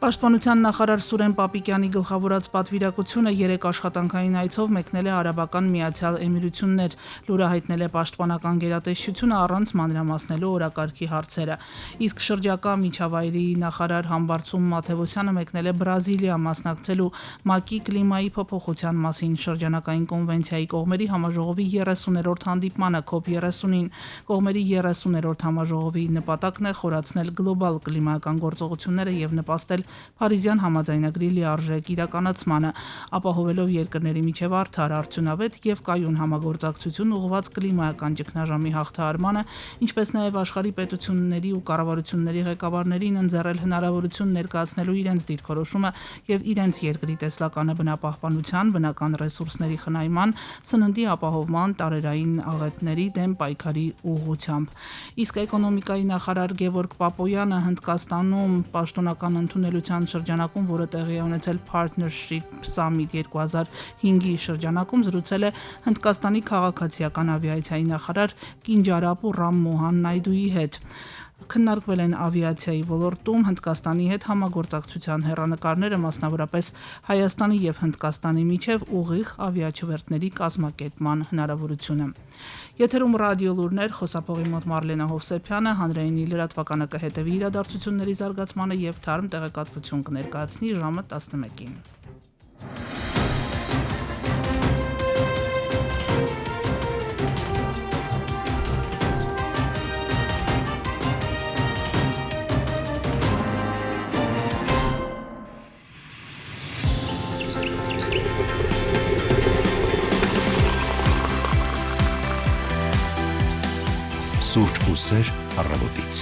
Պաշտպանության նախարար Սուրեն Պապիկյանի գլխավորած պատվիրակությունը 3 աշխատանքային այցով մեկնել է Արաբական Միացյալ Էմիրություններ, լուրը հայտնել է Պաշտպանական գերատեսչությունը առանց մանրամասնելու օրակարգի հարցերը։ Իսկ շրջակա միջավայրի նախարար Համբարձում Մաթևոսյանը մեկնել է Բրազիլիա մասնակցելու ՄԱԿ-ի կլիմայի փոփոխության մասին շրջանակային կոնվենցիայի կողմերի համաժողովի 30-րդ հանդիպմանը COP30-ին։ Կողմերի 30-րդ համաժողովի նպատակն է խորացնել գլոբալ կլիմայական գործողությունները եւ նպաստել Փարիզյան համաձայնագրի լիարժեք իրականացմանը, ապահովելով երկրների միջև արդար, արդյունավետ եւ կայուն համագործակցություն ուղղված կլիմայական ճգնաժամի հաղթահարմանը, ինչպես նաեւ աշխարհի պետությունների ու կառավարությունների ղեկավարներին ընձեռել հնարավորություն ներկայացնելու իրենց դիրքորոշումը եւ իրենց երկրի տեսլականը բնապահպանության, բնական ռեսուրսների խնայման, սննդի ապահովման, տարերային աղետների դեմ պայքարի ուղղությամբ։ Իսկ էկոնոմիկայի նախարար Գևորգ Պապոյանը Հնդկաստանում պաշտոնական ընդունելության շրջանակում, որը տեղի է ունեցել Partnership Summit 2005-ի շրջանակում, զրուցել է Հնդկաստանի քաղաքացիական ավիացիայի նախարար Կինջարապու Ռամ Մոհան Նայդուի հետ։ Քննարկվել են ավիացիայի ոլորտում Հնդկաստանի հետ համագործակցության հեռանկարները, մասնավորապես Հայաստանի եւ Հնդկաստանի միջև ուղիղ ավիաչվերթների կազմակերպման հնարավորությունը։ Եթերում ռադիո լուրներ, խոսափողի մոտ Մարլենա Հովսեփյանը, հանրայինի լրատվականը կհետևի իրադարձությունների զարգացմանը եւ թարմ տեղեկատվություն կներկայացնի ժամը 11-ին։ Սուրճ ու սեր առավոտից։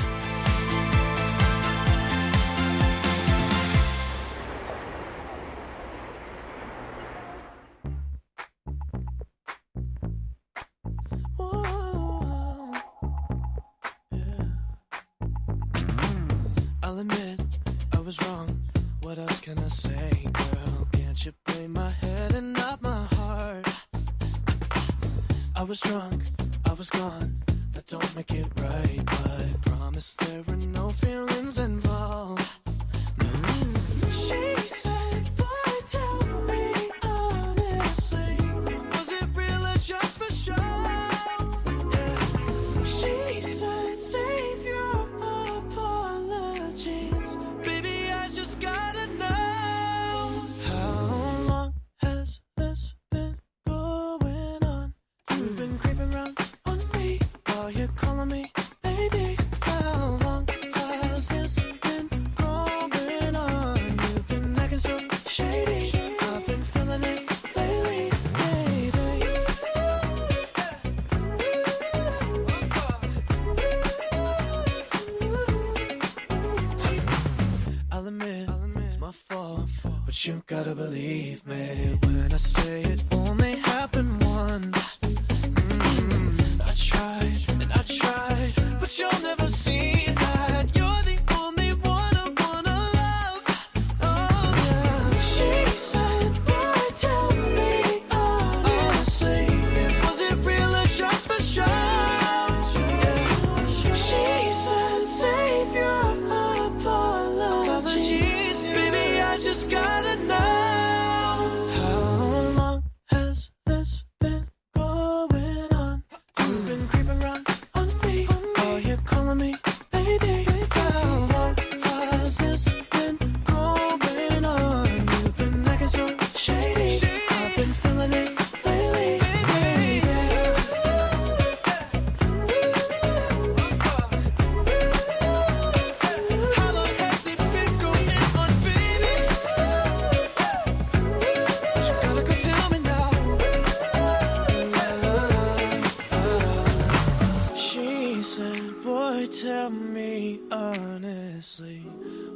admit I was wrong. What else can I say, girl? Can't you play my head and not my heart? I was drunk, I was gone. That don't make it right, but promise there were no feelings involved. She said, boy, tell me honestly, was it real or just for show? Yeah. She said, save your apologies. Baby, I just gotta know. How long has this been going on? You've been creeping around on me while you're calling me baby. How long has this been going on? You've been acting so shady. I've been feeling it lately, baby. I'll admit it's my fault, but you gotta believe me when I say it only happened once. I tried and I tried, but you'll never see that. You're the only one I wanna love. Oh yeah. She said, boy, tell me honestly, was it real or just for show? Yeah. She said, save your apologies. Baby, I just gotta know. How long has this been going on? You've been creeping around on me while you're calling me baby. How long has this been going on? You've been acting so shady. I've been feeling it lately, baby. How long has it been going on, baby? You gotta go tell me now. She said, boy, tell me honestly,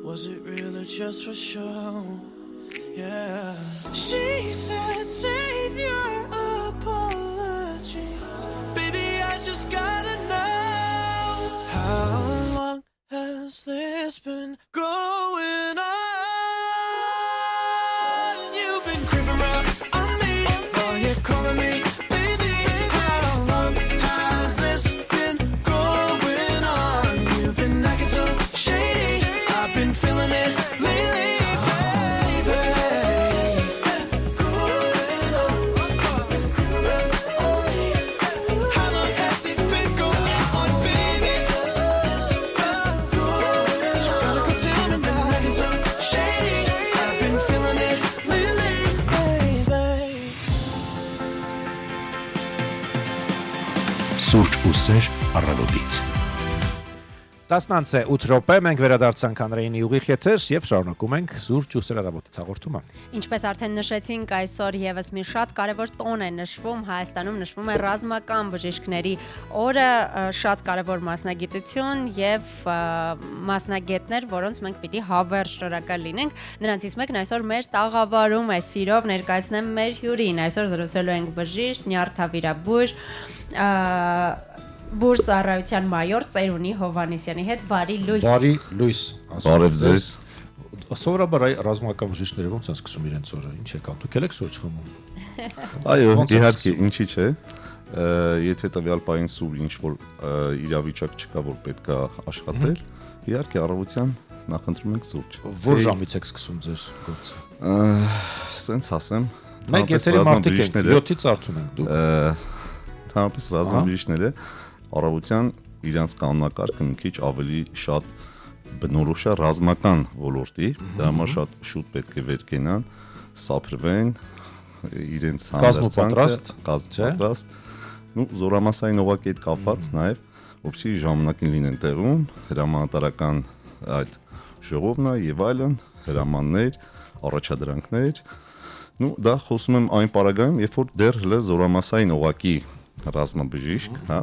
was it real or just for show? Yeah. She said, save your apologies. Baby, I just gotta know. How long has this been going on? You've been creeping around on me while you're calling me baby. How long has this been going on? You've been acting so shady. I've been feeling it lately, baby. Going on. You've been creeping around on me. How long has it been going on, baby? You gotta go tell me now. Acting so shady. I've been feeling it lately, baby. Սուրճ ու սեր առավոտից։ 10:08 րոպե մենք վերադարձանք հանրայինի ուղիղ եթեր եւ շարունակում ենք Սուրճ ու սեր առավոտից հաղորդումը։ Ինչպես արդեն նշեցինք, այսօր եւս մի շատ կարևոր տոն է նշվում, Հայաստանում նշվում է ռազմական բժիշկների օրը, շատ կարևոր մասնագիտություն եւ մասնագետներ, որոնց մենք պիտի հավերժ շնորհակալ լինենք։ Նրանցից մեկն այսօր մեր տաղավարում է, սիրով ներկայացնեմ մեր հյուրին։ Այսօր զրուցելու ենք բժիշկ, նյարդավիրաբույժ, բուժ ծառայության մայոր Ծերունի Հովհաննիսյանի հետ։ Բարի լույս։ Բարի լույս, Բարև ձեզ։ Սովորաբար այ ռազմական բժիշկները ոնց են սկսում իրենց օրը, ինչ է կան, դուք եք սուրճ խմում։ Այո, Ոնց է իհարկե, սկսում։ ինչի՞ չէ։ Եթե տվյալ պահին սուր ինչ որ իրավիճակ չկա, որ պետք է աշխատել, իհարկե առավոտյան նախընտրում ենք սուրճ։ Որ ժամից եք սկսում ձեր գործը։ Սենց ասեմ, Մենք եթերի մարդիկ ենք, 7-ից արդյուն ենք դուք։ Թարապես ռազմաբժիշկները առավոտյան իրանց կանոնակարգը մի քիչ ավելի շատ բնորոշ է ռազմական ոլորտի, դրա համար շատ շուտ պետք է վեր կենան, սափրվեն իրենց պատրաստ, զորամասային օղակի հետ կապված նաև, որպեսզի ժամանակին լինեն տեղում, հրամանատարական այդ ժողովն է եւ այլն, հրամաններ, առաջադրանքներ, դա խոսում եմ այն պարագայում, երբ որ դեռ հլը զորամասային օղակի ռազմաբժիշկ, հա,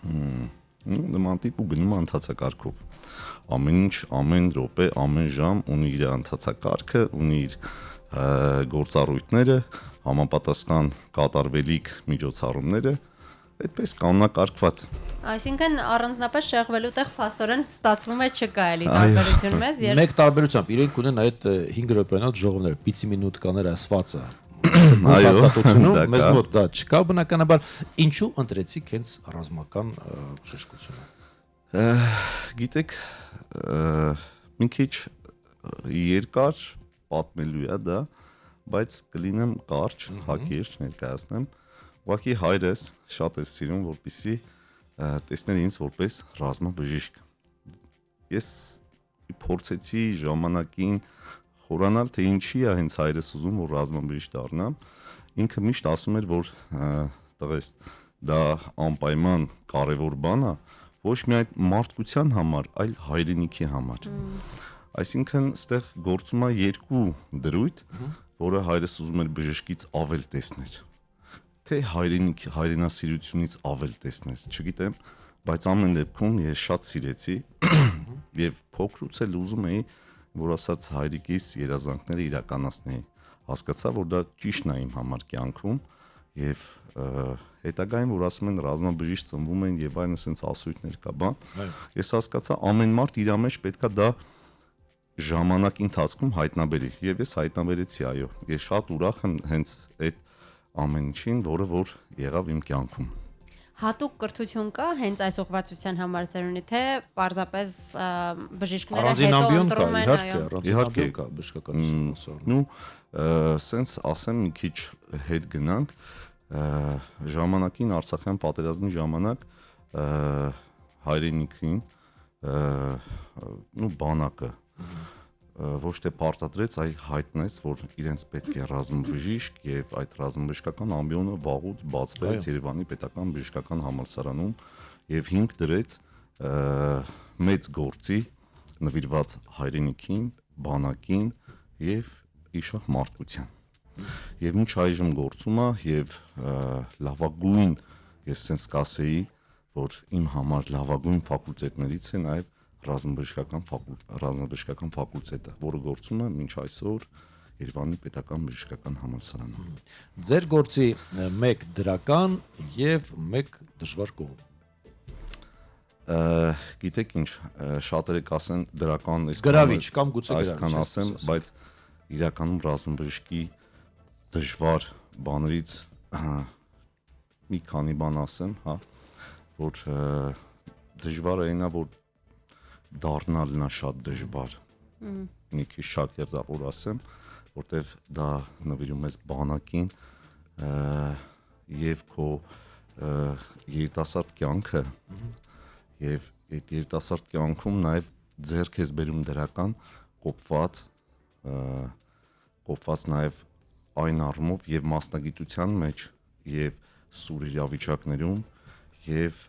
նման տիպ ու գնում է ընթացակարգով։ Ամեն ինչ, ամեն րոպե, ամեն ժամ ունի իր ընթացակարգը, ունի իր գործառույթները, համապատասխան կատարվելիք միջոցառումները, Այդպես կանոնակարգված։ Այսինքն առանձնապես շեղվելու տեղ փաստորեն ստացվում է չկա էլի տարբերություն մեզ երբ Մեկ տարբերությամբ իրենք ունեն այդ 5 րոպեանոց ժողովները, պիցի մինուտկաներ ասվածը։ Այո, Հաստատությունում դա մեզ կա։ մոտ դա չկա բնականաբար, ինչու ընտրեցիք հենց ռազմական բժշկությունը։ Գիտեք, մի քիչ երկար պատմելու է դա, բայց կլինեմ կարճ, հակիրճ ներկայացնեմ։ Ուղղակի հայրս շատ է սիրում, որպեսզի տեսներ ինձ որպես ռազմաբժիշկ։ Ես փորձեցի ժամանակին խորանալ, թե ինչի է հենց հայրս ուզում, որ ռազմաբժիշկ դառնամ։ Ինքը միշտ ասում էր, որ տղես դա անպայման կարևոր բան է, ոչ միայն մարդկության համար, այլ հայրենիքի համար։ Այսինքն, ստեղ գործում է երկու դրույթ, որը հայրս ուզում էր բժշկից ավել տեսներ։ Թե հայրենասիրությունից ավել տեսներ, չգիտեմ, բայց ամեն դեպքում ես շատ սիրեցի եւ փոքրուց էլ ուզում էի, որ ասած հայրիկիս երազանքները իրականացնեի։ Հասկացա, որ դա ճիշտն է իմ համար կյանքում եւ հետագային, որ ասում են ռազմաբժիշկ ծնվում են եւ այլն, ասենց ասույթներ կա բան։ Ես հասկացա, ամեն մարդ իր մեջ պետքա դա ժամանակի ընթացքում հայտնաբերի եւ ես հայտնաբերեցի, այո։ Ես շատ ուրախ եմ հենց այդ ամեն ինչին, որը որ եղավ իմ կյանքում։ Հատուկ կրթություն կա հենց այս ուղղվածության համար ծերունի թե պարզապես բժիշկները Առանձին հետո ամբիոն կա, ընտրում են իհարկե, այո։ առանձին Իհարկե։ ամբիոն կա բժշկական ուսումնասիրում։ Նու սենց ասեմ մի քիչ հետ գնանք ժամանակին Արցախյան պատերազմի ժամանակ հայրենիքին նու բանակը ոչ թե պարտադրեց, այլ հայտնեց, որ իրենց պետք է ռազմաբժիշկ եւ այդ ռազմաբժշկական ամբիոնը վաղուց բացվեց Երևանի պետական բժշկական համալսարանում եւ հիմք դրեց մեծ գործի նվիրված հայրենիքին, բանակին եւ իշխող մարդկության։ Եվ մինչ այժմ գործում է եւ լավագույն ես sense կասեի, որ իմ համար լավագույն ֆակուլտետներից է նաեւ ռազմաբժշկական ֆակուլտետը, որը գործում է մինչ այսօր Երևանի պետական բժշկական համալսարանում։ Ձեր գործի մեկ դրական եւ մեկ դժվար կողմ։ Գիտեք ինչ, շատերը կասեն դրական Գրավիչ կամ գուցե այսքան ասեմ, բայց իրականում ռազմաբժշկի դժվար բաներից մի քանի բան ասեմ, հա, որ դժվարը այնա, որ դառնալն է շատ դժվար։ Մի քիչ շակերտավոր ասեմ, որտեվ դա նվիրում ես բանակին եւ քո երիտասարդ կյանքը եւ այդ երիտասարդ կյանքում նաեւ ձեռք ես բերում դրական կոպված նաեւ այն առումով եւ մասնագիտության մեջ եւ սուր իրավիճակներում եւ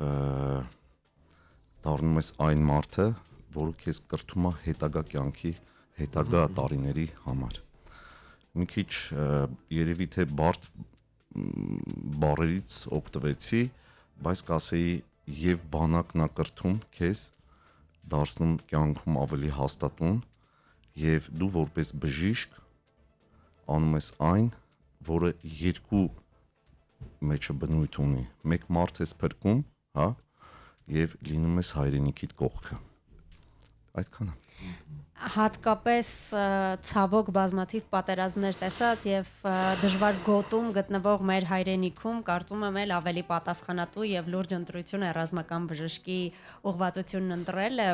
դառնում ես այն մարդը, որը քեզ կրթում է հետագա կյանքի, հետագա տարիների համար։ Մի քիչ երևի թե բարդ բառերից օգտվեցի, բայց կասեի եւ բանակն է կրթում քեզ, դարձնում կյանքում ավելի հաստատուն եւ դու որպես բժիշկ անում ես այն, որը երկու մեջը բնույթ ունի։ Մեկ մարդ ես փրկում, հա, եւ լինում ես հայրենիքիդ կողքը։ Այդքանը։ Հատկապես ցավոք բազմաթիվ պատերազմներ տեսած եւ դժվար գոտում գտնվող մեր հայրենիքում կարծում եմ էլ ավելի պատասխանատու եւ լուրջ ընտրություն է ռազմական բժշկի ուղղվածությունն ընտրելը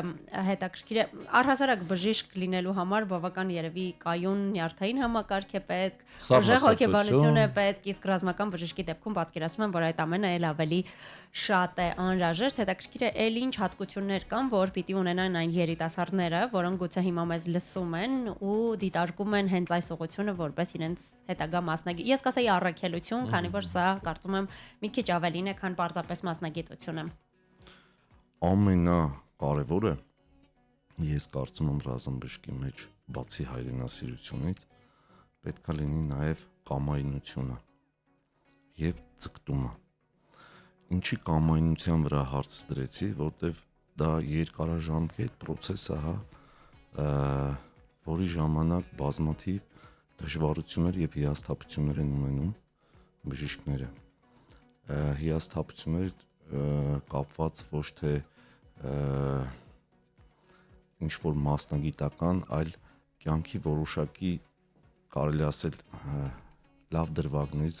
հետաքրքիր է առհասարակ բժիշկ լինելու համար բավական երևի կայուն նյարդային համակարգ է պետք, ուժեղ հոգեբանություն է պետք, իսկ ռազմական բժշկի դեպքում պատկերացնում եմ, որ այդ ամենը էլ ավելի շատ է անհրաժեշտ, հետաքրքիր է էլ ինչ հատկություններ կան, որ պիտի ունենան այն երիտասարդները, որոնք գուցե հիմա մեզ լսում են ու դիտարկում են հենց այս ուղղությունը որպես իրենց հետագա մասնագետ։ Ես կասեի առաքելություն, քանի որ սա կարծում եմ մի քիչ ավելին է, քան պարզապես մասնագիտությունը։ Ամենակարևորը ես կարծում եմ ռազմբժշկի մեջ բացի հայրենասիրությունից պետք է լինի նաև կամայնությունը եւ ձգտումը։ Ինչի կամայնության վրա հարց դրեցի, որտեվ դա երկարաժամկետ process է, հա, որի ժամանակ բազմաթիվ դժվարություններ եւ հիասթափություններ են ունենում բժիշկները։ հիասթափություններ կապված ոչ թե ինչ որ մասնագիտական, այլ կյանքի որոշակի կարելի ասել լավ դրվագներից,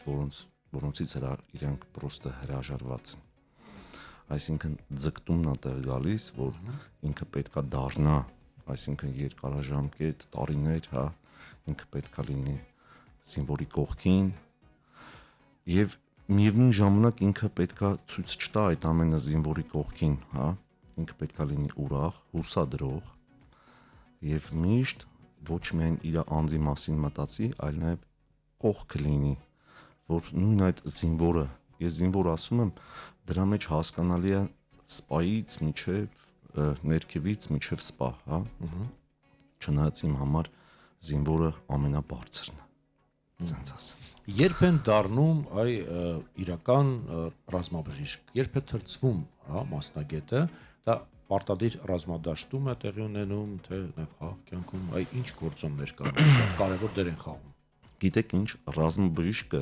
որոնցից իրենք պրոստը հրաժարված են։ Այսինքն ձգտումն է տեղ գալիս, որ ինքը պետքա դառնա, այսինքն երկարաժամկետ տարիներ, հա, ինքը պետքա լինի զինվորի կողքին եւ միևնույն ժամանակ ինքը պետքա ցույց չտա այդ ամենը զինվորի կողքին, հա, ինքը պետքա լինի ուրախ, հուսադրող եւ միշտ ոչ միայն իր անձի մասին մտածի, այլ նաեւ կողքը լինի, որ նույն այդ զինվորը, ես զինվոր ասում եմ, դրա մեջ հասկանալի է սպայից միջև ներքևից միջև սպա, հա։ Չնայած իմ համար զինվորը ամենաբարձրն է։ Ցենց ասեմ։ Երբ են դառնում այ իրական ռազմաբժիշկ, երբ է թրծվում, հա, մասնագետը, դա պարտադիր ռազմադաշտում է տեղի ունենում, թե նաև խաղ կյանքում, այ ինչ գործոններ կան, շատ կարևոր դեր են խաղում։ Գիտեք ինչ, ռազմաբժիշկը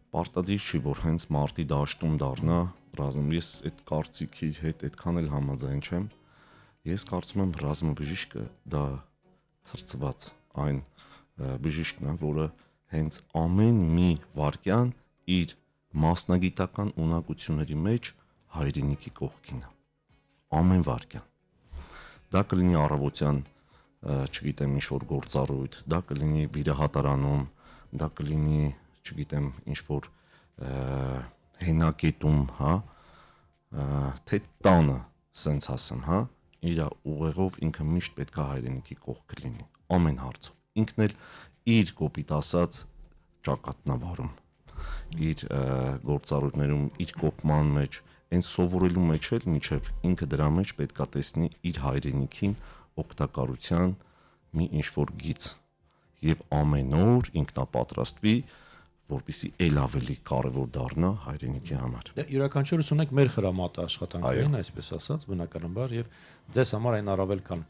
պարտադիր չի, որ հենց մարտի դաշտում դառնա ռազմ։ Ես այդ կարծիքի հետ այդքան էլ համաձայն չեմ։ Ես կարծում եմ ռազմաբժիշկը դա թրծված այն բժիշկն է, որը հենց ամեն մի վարքյան իր մասնագիտական ունակությունների մեջ հայրենիքի կողքին է։ Ամեն վարքյան։ Դա կլինի առավոտյան, չգիտեմ, ինչ-որ գործառույթ, դա կլինի վիրահատարանում, դա կլինի, չգիտեմ, ինչ-որ հենակետում, հա, թե տանը, սենց ասեմ, հա, իր ուղեղով ինքը միշտ պետք է հայրենիքի կողքը լինի, ամեն հարցով։ Ինքն էլ իր կոպիտ ասած ճակատն է վարում, իր գործառույթներում, իր կոպման մեջ, այն սովորելու մեջ էլ միջև ինքը դրա մեջ պետք է տեսնի իր հայրենիքին օգտակարության մի ինչ-որ գիծ եւ ամեն օր ինքնապատրաստվի, որպեսզի ել ավելի կարևոր դառնա հայրենիքի համար։ Դե յուրաքանչյուրս ունենք մեր խրամատը աշխատանքային, այսպես ասած, բնականաբար եւ ձեզ համար այն առավել քան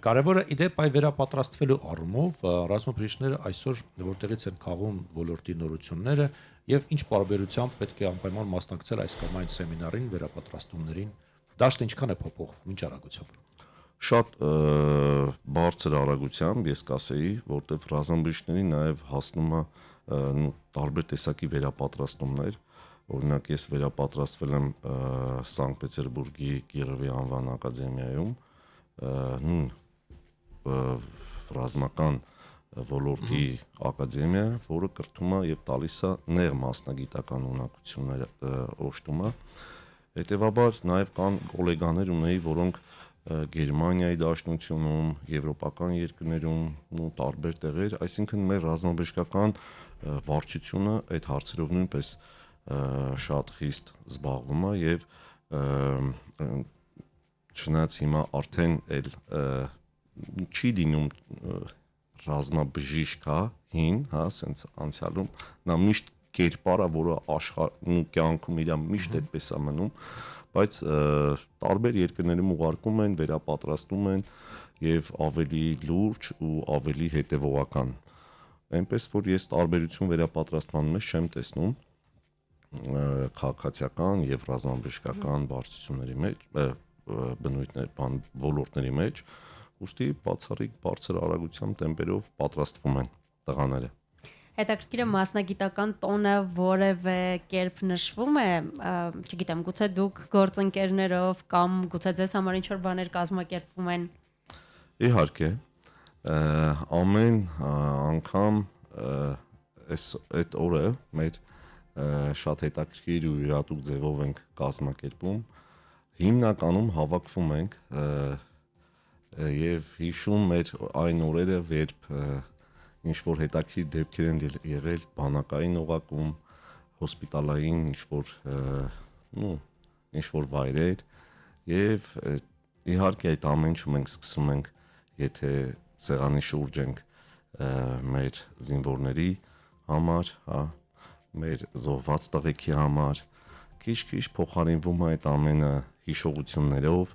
կարևորը իդեպ այ վերապատրաստվելու առումով ռազմաբժիշկները այսօր որտեղից են քաղում ոլորտի նորությունները եւ ինչ բարբերությամբ պետք է անպայման մասնակցել այս կամ այն սեմինարին, վերապատրաստումներին, դաշտը ինչքան է փոփոխվում, ինչ արագությամբ։ Շատ բարձր արագությամբ ես կասեի, որտեվ ռազմաբժիշկների նաեւ հասնում է տարբեր տեսակի վերապատրաստումներ, օրինակ ես վերապատրաստվել եմ Սանկտ Պետերբուրգի Կիրովի անվան ակադեմիայում, նույն ռազմական ոլորտի ակադեմիա, որը կրթում է եւ տալիս է նեղ մասնագիտական ունակություններ օժտում է։ Հետևաբար նաեւ կան գոլեգաներ ունեի, որոնք Գերմանիայի դաշնությունում, եվրոպական երկրներում ու տարբեր տեղեր, այսինքն մեր ռազմաբժշկական վարչությունը այդ հարցերով նույնպես շատ խիստ զբաղվում է եւ չնայած հիմա արդեն էլ չի դինում ռազմաբժիշկ, հին, հա, սենց անցյալում նա միշտ կերպարա, որը աշխարհում կյանքում իր միշտ այդպես է մնում, բայց տարբեր երկրներում ուղարկում են, վերապատրաստում են եւ ավելի լուրջ ու ավելի հետեւողական։ Այնպես որ ես տարբերություն վերապատրաստման մեջ չեմ տեսնում քաղաքացիական եւ ռազմաբժշկական բարձությունների մեջ, բնույթներ, ոլորտների մեջ, ուստի բացառիկ բարձր արագությամբ տեմպերով պատրաստվում են տղաները։ Հետաքրքիր է մասնագիտական տոնը որևէ կերպ նշվում է, չգիտեմ, գուցե դուք գործընկերներով կամ գուցե ձեզ համար ինչ-որ բաներ կազմակերպվում են։ Իհարկե, ամեն անգամ այդ օրը մեր շատ հետաքրքիր ու յուրատուկ ձևով ենք կազմակերպում, հիմնականում հավաքվում ենք եւ հիշում մեր այն օրերը, երբ ինչ-որ հետաքրքիր դեպքեր են եղել բանակային օղակում, հոսպիտալային ինչ-որ վայրեր եւ իհարկե այդ ամեն ինչը մենք սկսում ենք, եթե սեղանի շուրջ ենք մեր զինվորների համար, հա, մեր զոհված տղեկի համար, քիչ-քիչ փոխարինվում է այդ ամենը հիշողություններով,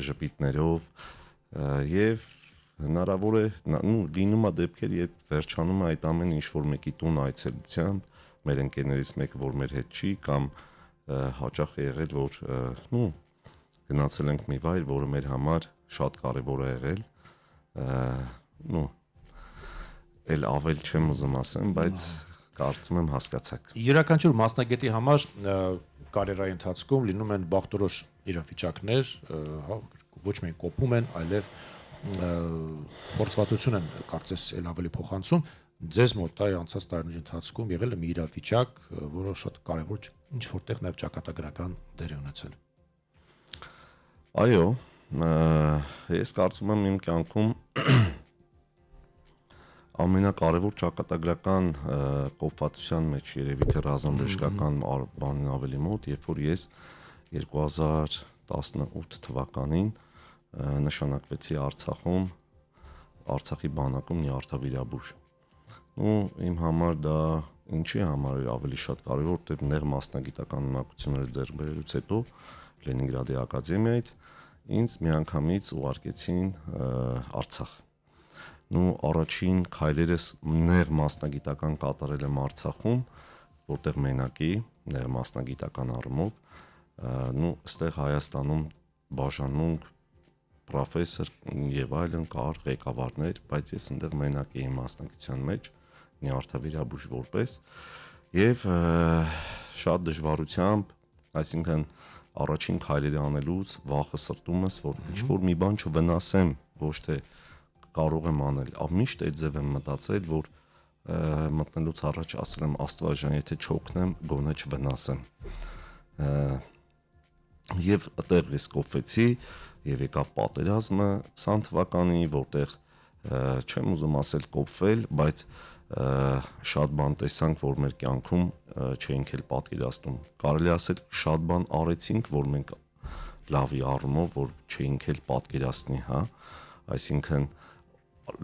ժպիտներով եւ հնարավոր է լինում է դեպքեր, երբ վերջանում է այդ ամենը ինչ-որ մեկի տուն այցելությամբ, մեր ընկերներից մեկը, որ մեր հետ չի, կամ հաճախ եղել, որ գնացել ենք մի վայր, որը մեր համար շատ կարևոր է եղել, էլ ավել չեմ ուզում ասեմ, բայց կարծում եմ հասկացաք։ Յուրաքանչյուր մասնագետի համար կարիերայի ընթացքում լինում են բախտորոշ իրավիճակներ, ոչ միայն կոփում են, այլև փորձվածություն են կարծես էլ ավելի փոխանցում։ Ձեզ մոտ անցած տարիների ընթացքում եղել է մի իրավիճակ, որը շատ կարևոր ինչ որտեղ նաև ճակատագրական դեր է ունեցել։ Այո, ես կարծում եմ իմ կյանքում ամենակարևոր ճակատագրական կոփվածության մեջ երևի թե ռազմաբժշկական բանն ավելի մոտ, երբ որ ես 2018 թվականին նշանակվեցի Արցախում, Արցախի բանակում նյարդավիրաբույժ։ Իմ համար դա ինչի համար էր ավելի շատ կարևոր, որտեղ նեղ մասնագիտական ունակությունները ձեռք բերելուց հետո Լենինգրադի ակադեմիայից ինձ միանգամից ուղարկեցին Արցախ։ Առաջին քայլերս նեղ մասնագիտական կատարել եմ Արցախում, որտեղ մենակի նեղ մասնագիտական առումով, այստեղ Հայաստանում բաժանմունք պրոֆեսոր եւ այլն կար ղեկավարներ, բայց ես այնտեղ մենակ էի մասնակցության մեջ, նյարդավիրաբույժ որպես եւ շատ դժվարությամբ, այսինքն առաջին քայլերը անելուց վախը սրտումս, որ ինչ որ մի բան չվնասեմ, ոչ թե կարող եմ անել, միշտ այդ ձև եմ մտածել, որ մտնելուց առաջ ասել եմ Աստված ջան, եթե չօգնեմ, գոնե չվնասեմ։ Եվ այդտեղ ես կոփվեցի եւ եկավ պատերազմը 20 թվականի, որտեղ չեմ ուզում ասել կոփվել, բայց շատ բան տեսանք, որ մեր կյանքում չէինք էլ պատկերացնում։ Կարելի ասել շատ բան արեցինք, որ մենք լավի առումով, որ չէինք էլ պատկերացնի, հա, այսինքն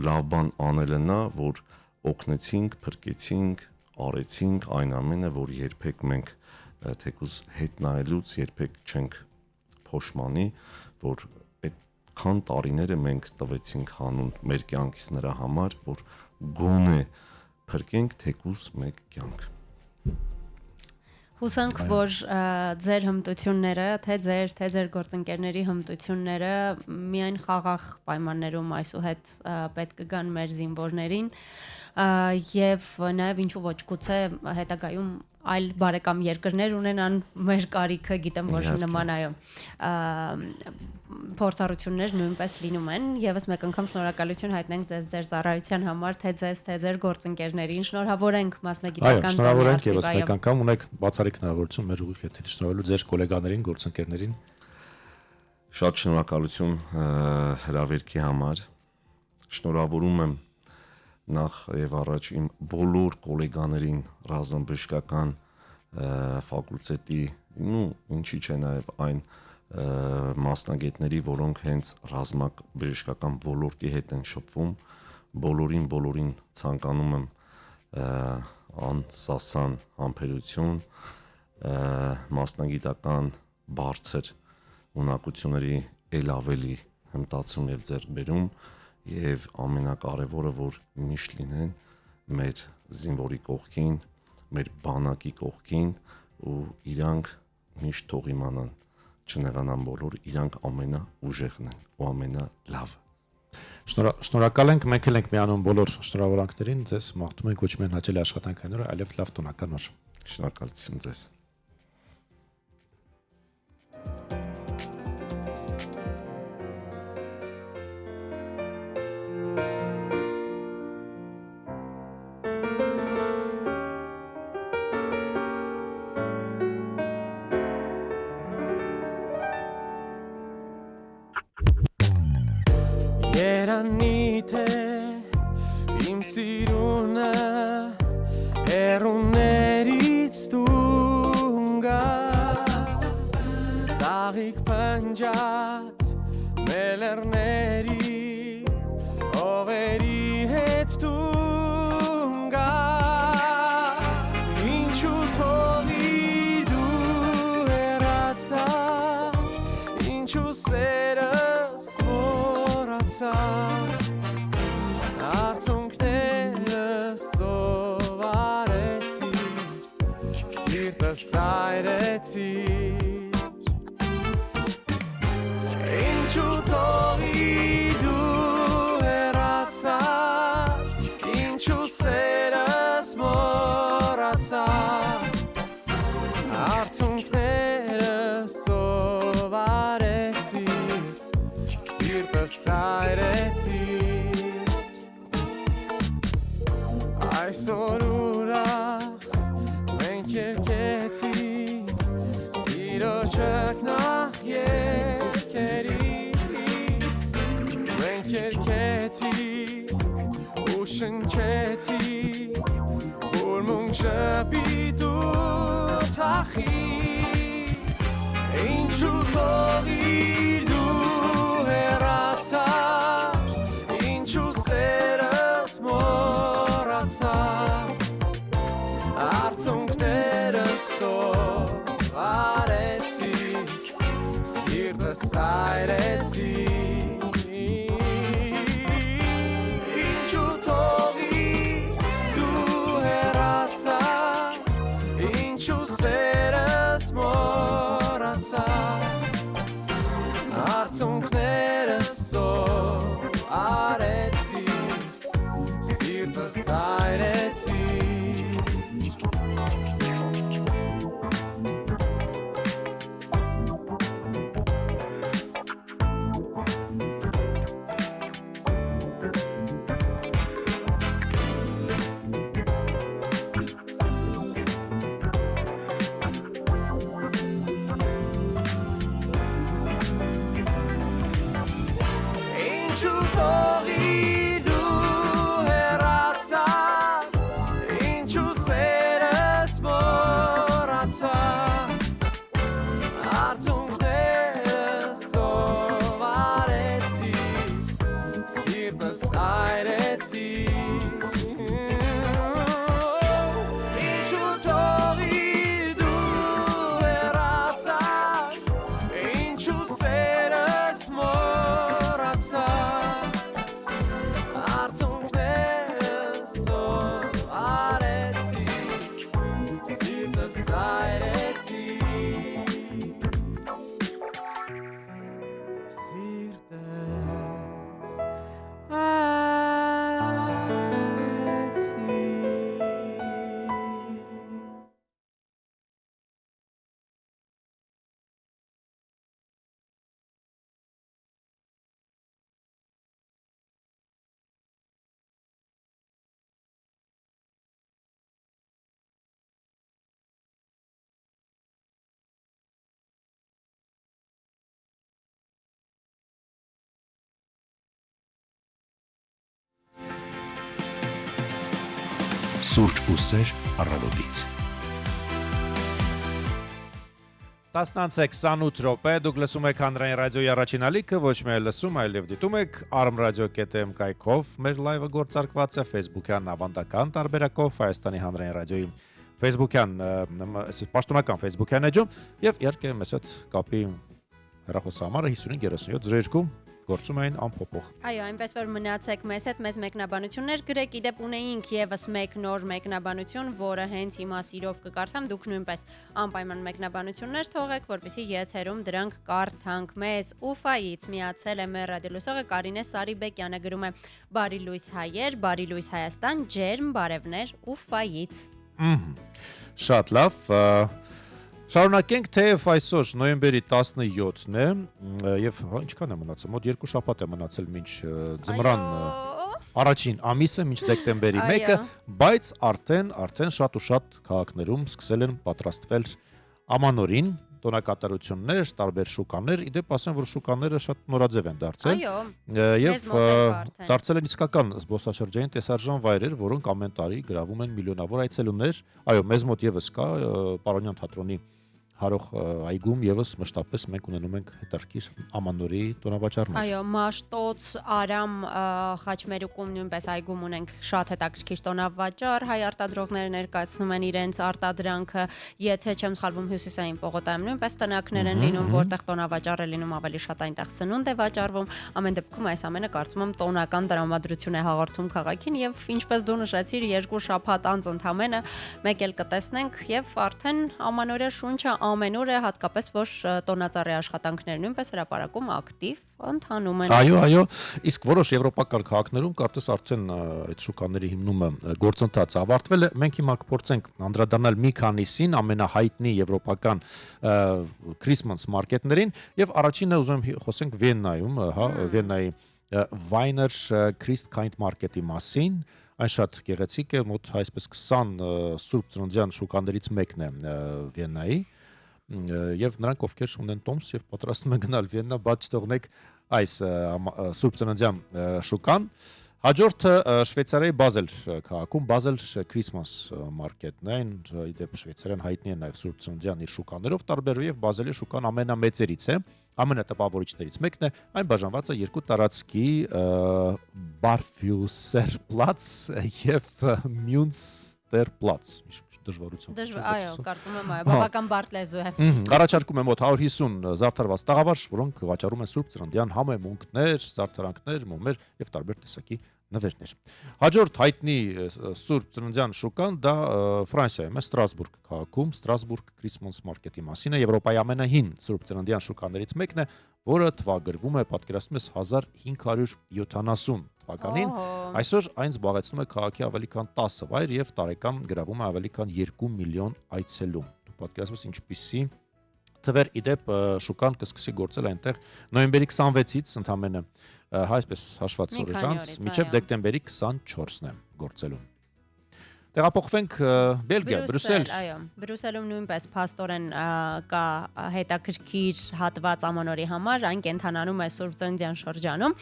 լավ բան անելը նա, որ օգնեցինք, փրկեցինք, արեցինք այն ամենը, որ երբեք մենք թեկուզ հետ նայելուց երբեք չենք փոշմանի, որ այդքան տարիները մենք տվեցինք հանուն մեր կյանքից նրա համար, որ գոնե փրկենք թեկուզ մեկ կյանք։ Հուսանք, որ ձեր հմտությունները, թե ձեր գործընկերների հմտությունները միայն խաղաղ պայմաններում այսուհետ պետք կգան մեր զինվորներին եւ նաեւ ինչու ոչ գուցե հետագայում այլ բարեկամ երկրներ ունենան մեր կարիքը, գիտեմ որ նման փորձառություններ նույնպես լինում են, եւս մեկ անգամ շնորհակալություն հայտնենք ձեր ծառայության համար, թե ձեզ, թե ձեր գործընկերներին, շնորհավորենք մասնագիտական Այո, շնորհավորենք եւս մեկ անգամ, ունեք բացառիկ հնարավորություն մեր ուղիղ եթերից շնորհելու ձեր գոլեգաներին, գործընկերներին։ Շատ շնորհակալություն հրավերքի համար։ Շնորհավորում եմ նախ եւ առաջ իմ բոլոր գոլեգաներին ռազմաբժշկական ֆակուլտետի, ինչի՞ չէ նաեւ այն մասնագետների, որոնք հենց ռազմաբժշկական ոլորտի հետ են շփվում, բոլորին ցանկանում եմ անսասան համբերություն, մասնագիտական բարձր ունակությունների ել ավելի հմտացում եւ ձեռքբերում եւ ամենակարևորը, որ միշտ լինեն մեր զինվորի կողքին, մեր բանակի կողքին ու իրանք միշտ թող իմանան, չնեղանան բոլոր, իրանք ամենաուժեղն են ու ամենալավը։ Շնորհակալ ենք, մենք էլ ենք միանում բոլոր շնորհավորանքներին, ձեզ մաղթում ենք ոչ միայն հաճելի աշխատանքային օր, այլև լավ տոնական օր։ Շնորհակալություն ձեզ։ Երանիտ է իմ սիրունը հեռուներից դունգա ծաղիկ պնջած մելերների ովերի հետ դունգա ինչու թողի դու հեռացար ինչու սերս Արցունքներս ծովարեցի Սիրտս այրեցիր Ինչու թողի դու հեռացար Ինչու սերս մոռացար Արցունքներս ծով արեցիր Սիրտս այրեցիր Այսօր ուրախ մենք երկեցինք Սիրո ճգնախ երկերից Մենք երկեցինք ու շնչեցինք Ուրմունք շպիտ ու թախից Ինչու թողիր դու հեռացար Ինչու սերս մոռացար Արցունքներս ծով արեցիր Սիրտս այրեցիր Ինչու թողիր դու հեռացար Ինչու սերս մոռացար Արցունքներս ծով արեցիր Սիրտս այրեցիր Ինչու թողիր դու հեռացար Ինչու սերս մոռացար Արցունքներս ծով արեցիր Սիրտս այրեցիր Ինչու թողիր դու հեռացար Ինչու սերս մոռացար Արցունքներս ծով արեցիր Սիրտս այրեցիր Սիրտս այրեցիր Սուրճ ու սեր առավոտից։ 10:28 րոպե դուք լսում եք հանրային ռադիոյի առաջին ալիքը, ոչ միայն լսում, այլև դիտում եք armradio.am կայքով, մեր լայվը գործարկված է Facebook-յան ավանդական տարբերակով Հայաստանի հանրային ռադիոյի Facebook-յան, պաշտոնական Facebook-յան էջում եւ իհարկե մեզ հետ կապի հեռախոսահամարը 553702 գործում էին անփոփոխ։ Այո, այնպես որ մնացեք մեզ հետ, մեզ մեկնաբանություններ գրեք, իդեպ ունեինք եւս մեկ նոր մեկնաբանություն, որը հենց հիմա սիրով կկարդամ, դուք նույնպես անպայման մեկնաբանություններ թողեք, որպեսզի եթերում դրանք կարդանք։ Մեզ Ուֆայից միացել է մեր ռադիոլուսողը Կարինե Սարիբեկյանը, գրում է Բարի լույս հայեր, բարի լույս Հայաստան, ջերմ բարևներ Ուֆայից։ Շատ լավ։ Շարունակենք, թեև այսօր նոյեմբերի 17-ն է եւ ինչքան է մնացել, մոտ 2 շաբաթ է մնացել մինչ ձմռան առաջին ամիսը, մինչ դեկտեմբերի 1-ը, բայց արդեն շատ ու շատ քաղաքներում սկսել են պատրաստվել ամանորին, տոնակատարություններ, տարբեր շուկաներ, իդեպ ասեմ, որ շուկաները շատ նորաձև են դարձել եւ դարձել են իսկական զբոսաշրջային տեսարժան վայրեր, որոնք ամեն տարի գրավում են միլիոնավոր այցելուներ։ Այո, մեզ մոտ եւս կա Պարոնյան թատրոնի հարող այգում եւս մշտապես մենք ունենում ենք հետարքիր ամանորի տոնավաճառներ։ Այո, Մաշտոց, Արամ, Խաչմերուկում նույնպես այգում ունենք շատ հետաքրքիր տոնավաճառ, հայ արտադրողները ներկայացնում են իրենց արտադրանքը, եթե չեմ սխալվում Հյուսիսային պողոտայում նույնպես տնակներ են լինում, որտեղ տոնավաճառ է լինում ավելի շատ այնտեղ սնունդ է վաճառվում, ամեն դեպքում այս ամենը կարծում եմ տոնական տրամադրություն է հաղորդում քաղաքին եւ ինչպես դու նշեցիր, 2 շաբաթ անց ընդամենը մեկ էլ կտեսնենք եւ արդեն ամանորյա շունչը ամեն օր է, հատկապես որ տոնածառի աշխատանքները նույնպես հրապարակում ակտիվ ընթանում են։ Այո, իսկ որոշ եվրոպական քաղաքներում կարծես արդեն այդ շուկաների հիմնումը գործընթացը ավարտվել է։ Մենք հիմա կփորձենք անդրադառնալ մի քանիսին ամենահայտնի եվրոպական Christmas մարքեթներին եւ առաջինը ուզում եմ խոսենք Վիեննայում, հա, Վիեննայի Weiner Christkind մարքեթի մասին։ Այն շատ գեղեցիկ է, մոտ այսպես 20 Սուրբ Ծննդյան շուկաներից մեկն է Վիեննայի եւ նրանք ովքեր ունեն տոմս եւ պատրաստում են գնալ Վիեննա, բաց չթողնեք այս Սուրբ Ծննդյան շուկան։ Հաջորդը Շվեյցարիայի Բազել քաղաքում Բազել Christmas մարքեթն է, իդեպ Շվեյցարիան հայտնի է նաեւ Սուրբ Ծննդյան իր շուկաներով տարբերվում եւ Բազելի շուկան ամենամեծերից է, ամենատպավորիչներից մեկն է, այն բաժանված է 2 տարածքի Barfußerplatz եւ Münsterplatz։ Դժվարություն։ Այո, կարծում եմ այո, բավական բարդ լեզու է։ Առաջարկում է մոտ 150 զարդարված տաղավար, որոնք վաճառում են Սուրբ Ծննդյան համեմունքներ, զարդարանքներ, մոմեր եւ տարբեր տեսակի նվերներ։ Հաջորդ հայտնի Սուրբ Ծննդյան շուկան դա Ֆրանսիայում է, Ստրասբուրգ քաղաքում, Ստրասբուրգ Christmas market-ի մասին է, Եվրոպայի ամենահին Սուրբ Ծննդյան շուկաներից մեկն է, որը թվագրվում է, պատկերացնում ես 1570 թվականին։ Այսօր այն զբաղեցնում է քաղաքի ավելի քան 10 վայր եւ տարեկան գրավում է ավելի քան 2 միլիոն այցելու։ Դու պատկերացնում ես ինչպիսի թվեր իդեպ շուկան կսկսի գործել այնտեղ նոյեմբերի 26-ից ընդամենը այսպես հաշված օրեր անց մինչև դեկտեմբերի 24-ն է գործելու։ Տեղափոխվենք Բելգիա, Բրյուսել։ Այո, Բրյուսելում նույնպես փաստորեն կա հետաքրքիր հատված ամանորի համար, այն կենթանանում է Սուրբ Ծննդյան շրջանում։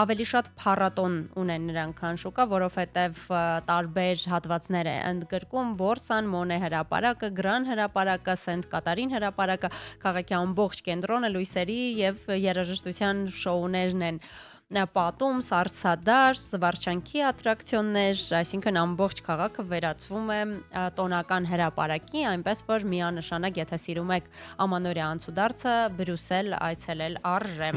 Ավելի շատ փառատոն ունեն նրանք քան շուկա, որովհետև տարբեր հատվածներ է ընդգրկում Բորսան, Մոնե հրապարակը, Գրան հրապարակը, Սենտ Կատարին հրապարակը, քաղաքի ամբողջ կենտրոնը, լույսերի եւ երաժշտության շոուներն են պատում, սառցադաշ, վարչանքի ատրակցիոններ, այսինքն ամբողջ քաղաքը վերածվում է տոնական հրապարակի, այնպես որ միանշանակ, եթե սիրում եք ամանորյա անցուդարձը, Բրյուսել այցելել արժե։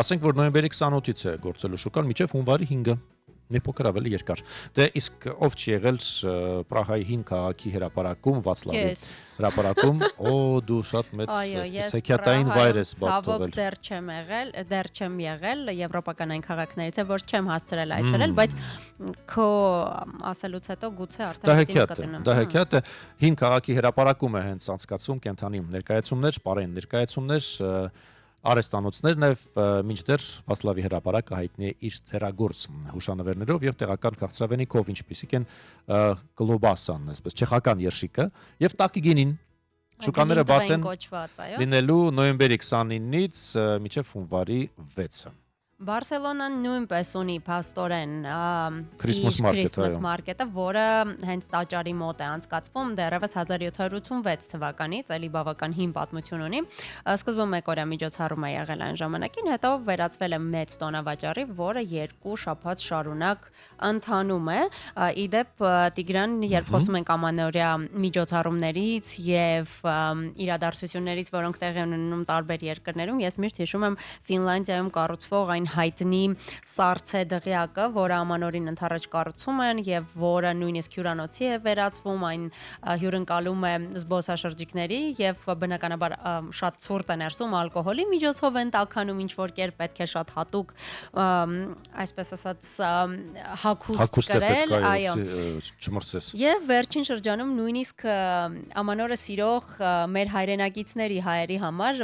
Ասենք որ նոյեմբերի 28-ից է գործելու շուկան մինչև հունվարի 5-ը։ Մի փոքր ավելի երկար։ Դե իսկ ով չի եղել Պրահայի հին քաղաքի հրապարակում, Վացլավի հրապարակում, դու շատ մեծ սեքիաթային վայր ես բաց թողել։ Դեռ չեմ եղել, եվրոպական այն քաղաքներից է, որ չեմ հասցրել այցելել, բայց քո ասելուց հետո գուցե արդեն կտինեմ։ Դա հեքիաթ է, հին քաղաքի հրապարակում է հենց անցկացվում կենթանի ներկայացումներ, պարային ներկայացումներ, արեստանոցներն եւ մինչդեռ Վասլավի հրապարակը հայտնի է իր ցերագործ հուշանվերներով եւ տեղական քաղցրավենիքով, ինչպիսիք են կլոբասան, այսպես չեխական երշիկը եւ տակիգինին։ Շուկաները բաց են լինելու նոյեմբերի 29-ից մինչև հունվարի 6-ը։ Բարսելոնան նույնպես ունի փաստորեն Christmas market-ը, որը հենց տաճարի մոտ է անցկացվում դեռևս 1786 թվականից, էլի բավական հին պատմություն ունի։ Սկզբում մեկօրյա միջոցառում է եղել այն ժամանակին, հետո վերածվել է մեծ տոնավաճառի, որը 2 շաբաթ շարունակ ընթանում է։ Իդեպ Տիգրան, երբ խոսում ենք ամանորյա միջոցառումներից եւ իրադարձություններից, որոնք տեղի են ունենում տարբեր երկրներում, ես միշտ հիշում եմ Ֆինլանդիայում կառուցվող այն հայտնի սառցե դղյակը, որը ամանորին ընթառաջ կառուցում են եւ որը նույնիսկ հյուրանոցի է վերածվում, այն հյուրընկալում է զբոսաշրջիկների եւ բնականաբար շատ ցուրտ է ներսում ալկոհոլի միջոցով են տաքանում, ինչ որ կերպ պետք է շատ հատուկ, այսպես ասած, հագուստ կրել, այո, չմրցես։ Եվ վերջին շրջանում նույնիսկ ամանորը սիրող մեր հայրենակիցների հայերի համար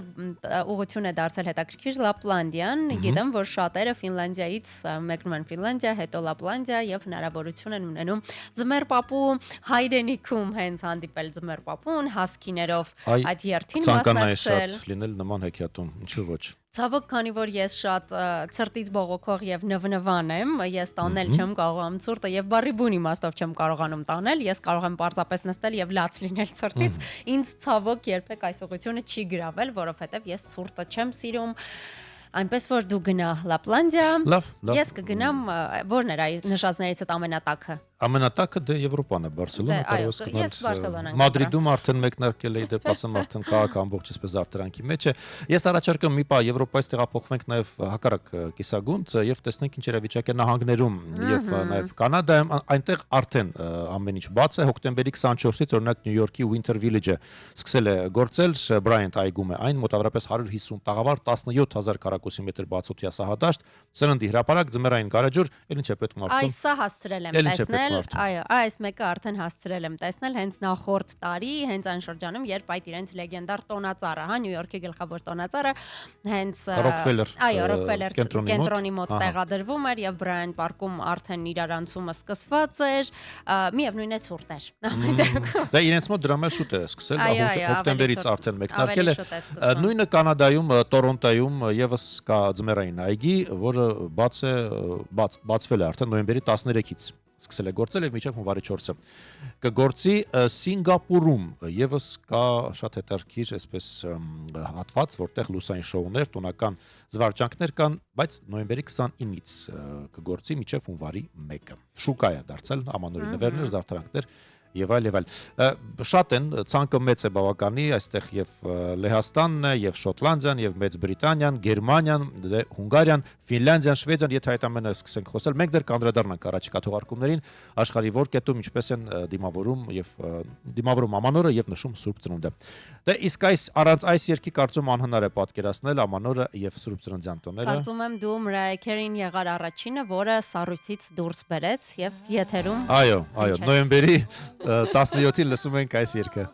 ուղղություն է դարձել հետաքրքիր Լապլանդիան, գիտեմ, որ շատերը Ֆինլանդիայից մեկնում են Ֆինլանդիա, հետո Լապլանդիա եւ հնարավորություն են ունենում ձմեռպապու հայրենիքում հենց հանդիպել ձմեռպապուն, հասկիներով այդ երթին Ցանկանայի մասնակցել։ շատ լինել նման հեքիաթում, ինչու ոչ։ Ցավոք, քանի որ ես շատ ցրտից բողոքող եւ նվնվան եմ, ես տանել չեմ կարողանում ցուրտը եւ բարի բուն իմաստով չեմ կարողանում տանել, ես կարող եմ պարզապես նստել եւ լաց լինել ցրտից։ Ինձ ցավոք երբեք այս ուղղությունը չի գրավել, որովհետեւ ես ցուրտը չեմ սիրում։ Այնպես որ դու գնա Լապլանդիա, Լավ, ես կգնամ, որն էր այս նշածներից ամենատակը։ Ամենատակը դե Եվրոպան է, Բարսելոնա, Դե, այո, կարող ես Բարսելոնան Մադրիդում արդեն մեկնարկել էի, դեպ ասեմ արդեն քաղաքը ամբողջ այսպես արտրանքի մեջ է։ Ես առաջարկում մի պա Եվրոպայից տեղափոխվենք նաև հակառակ կիսագունդ եւ տեսնենք ինչ իրավիճակ է նահանգներում եւ նաև Կանադայում, այնտեղ արդեն ամեն ինչ բաց է։ Հոկտեմբերի 24-ից օրինակ Նյու Յորքի Winter Village-ը սկսել է գործել, Բրայանտ այգում է այն մոտավորապես 150 տաղավար, 17000 քառակուսի մետր բացօթյա սահադաշտ, սննդի հրապարակ, ձմեռային գարեջուր, ել ինչ է պետք մարդուն։ Այս սա հասցրել եմ տեսնել, այո, այս մեկը արդեն հասցրել եմ տեսնել հենց նախորդ տարի, հենց այն շրջանում, երբ այդ իրենց լեգենդար տոնածառը, հա, Նյու Յորքի գլխավոր տոնածառը, հենց Ռոքֆելլեր կենտրոնի մոտ տեղադրվում էր եւ Բրայան պարկում արդեն իրարանցումը սկսված էր, միևնույն է ցուրտ էր։ Դա իրենց մոտ դրամել շուտ է սկսել, հոկտեմբերից արդեն մեկնարկել է։ Ավելի Նույնը Կանադայում, Տորոնտոյում եւս կա ձմեռային այգի, որը բացվել է արդեն նոյեմբերի 13-ից։ Սկսել է գործել եւ մինչեւ հունվարի 4-ը կգործի Սինգապուրում եւս կա շատ հետաքրքիր այսպես հատված, որտեղ լուսային շոուներ, տոնական զվարճանքներ կան, բայց նոյեմբերի 29-ից կգործի մինչեւ հունվարի 1-ը։ Շուկա է դարձել ամանորի նվերներ, զարդարանքներ եւ այլ եւ այլ։ Շատ են, ցանկը մեծ է բավականի, այստեղ եւ Լեհաստանն է, եւ Շոտլանդիան, եւ Մեծ Բրիտանիան, Գերմանիան, Հունգարիան, Ֆինլանդիան, Շվեդիան, եթե այդ ամենը սկսենք խոսել, մենք դեռ կանդրադառնանք առաջիկա թողարկումներին, աշխարհի որ կետում ինչպես են դիմավորում ամանորը եւ նշում Սուրբ Ծնունդը։ Դե իսկ առանց այս երկի կարծում անհնար է պատկերացնել ամանորը եւ Սուրբ Ծննդյան տոները։ Կարծում եմ դու Մրայա Քերին եղար առաջինը, որը սառույցից դուրս բերեց եւ եթերում։ Այո, նոյեմբերի 17-ին լսում ենք այս երգը։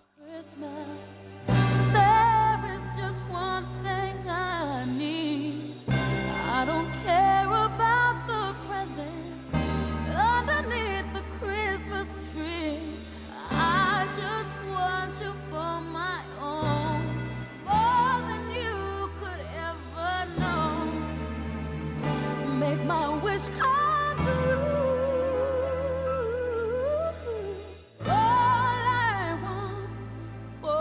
There is just one thing I need. I don't care about the presents underneath the Christmas tree. I just want you for my own, more than you could ever know. Make my wish come true. All I want for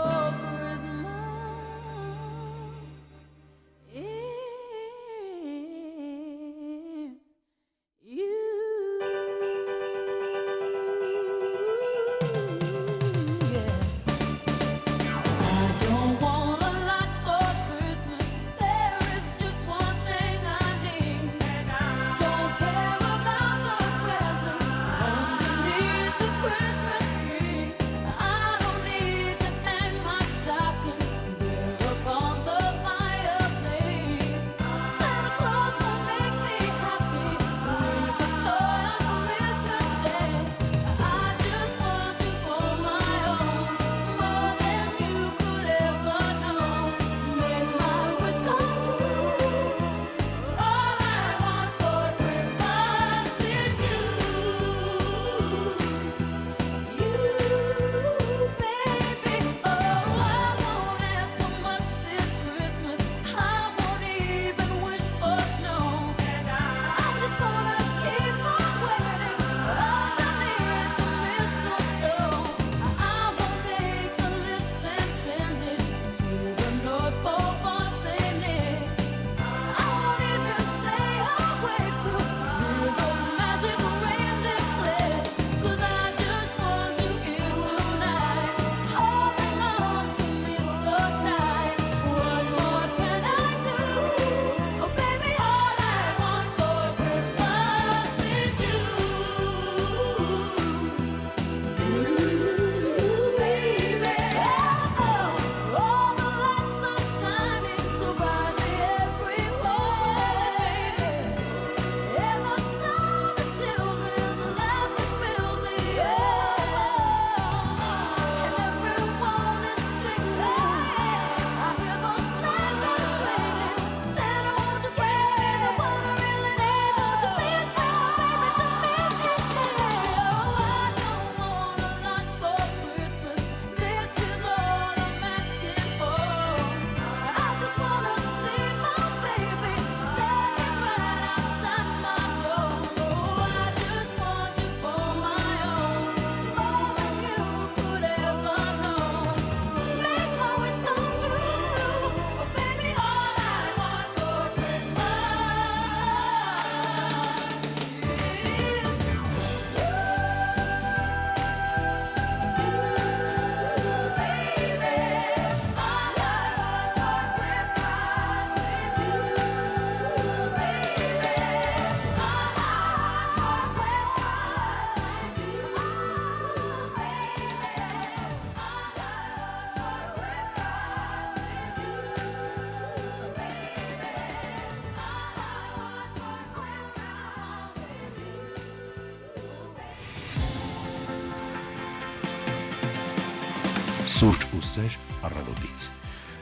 Սուրճ ու սեր առավոտից։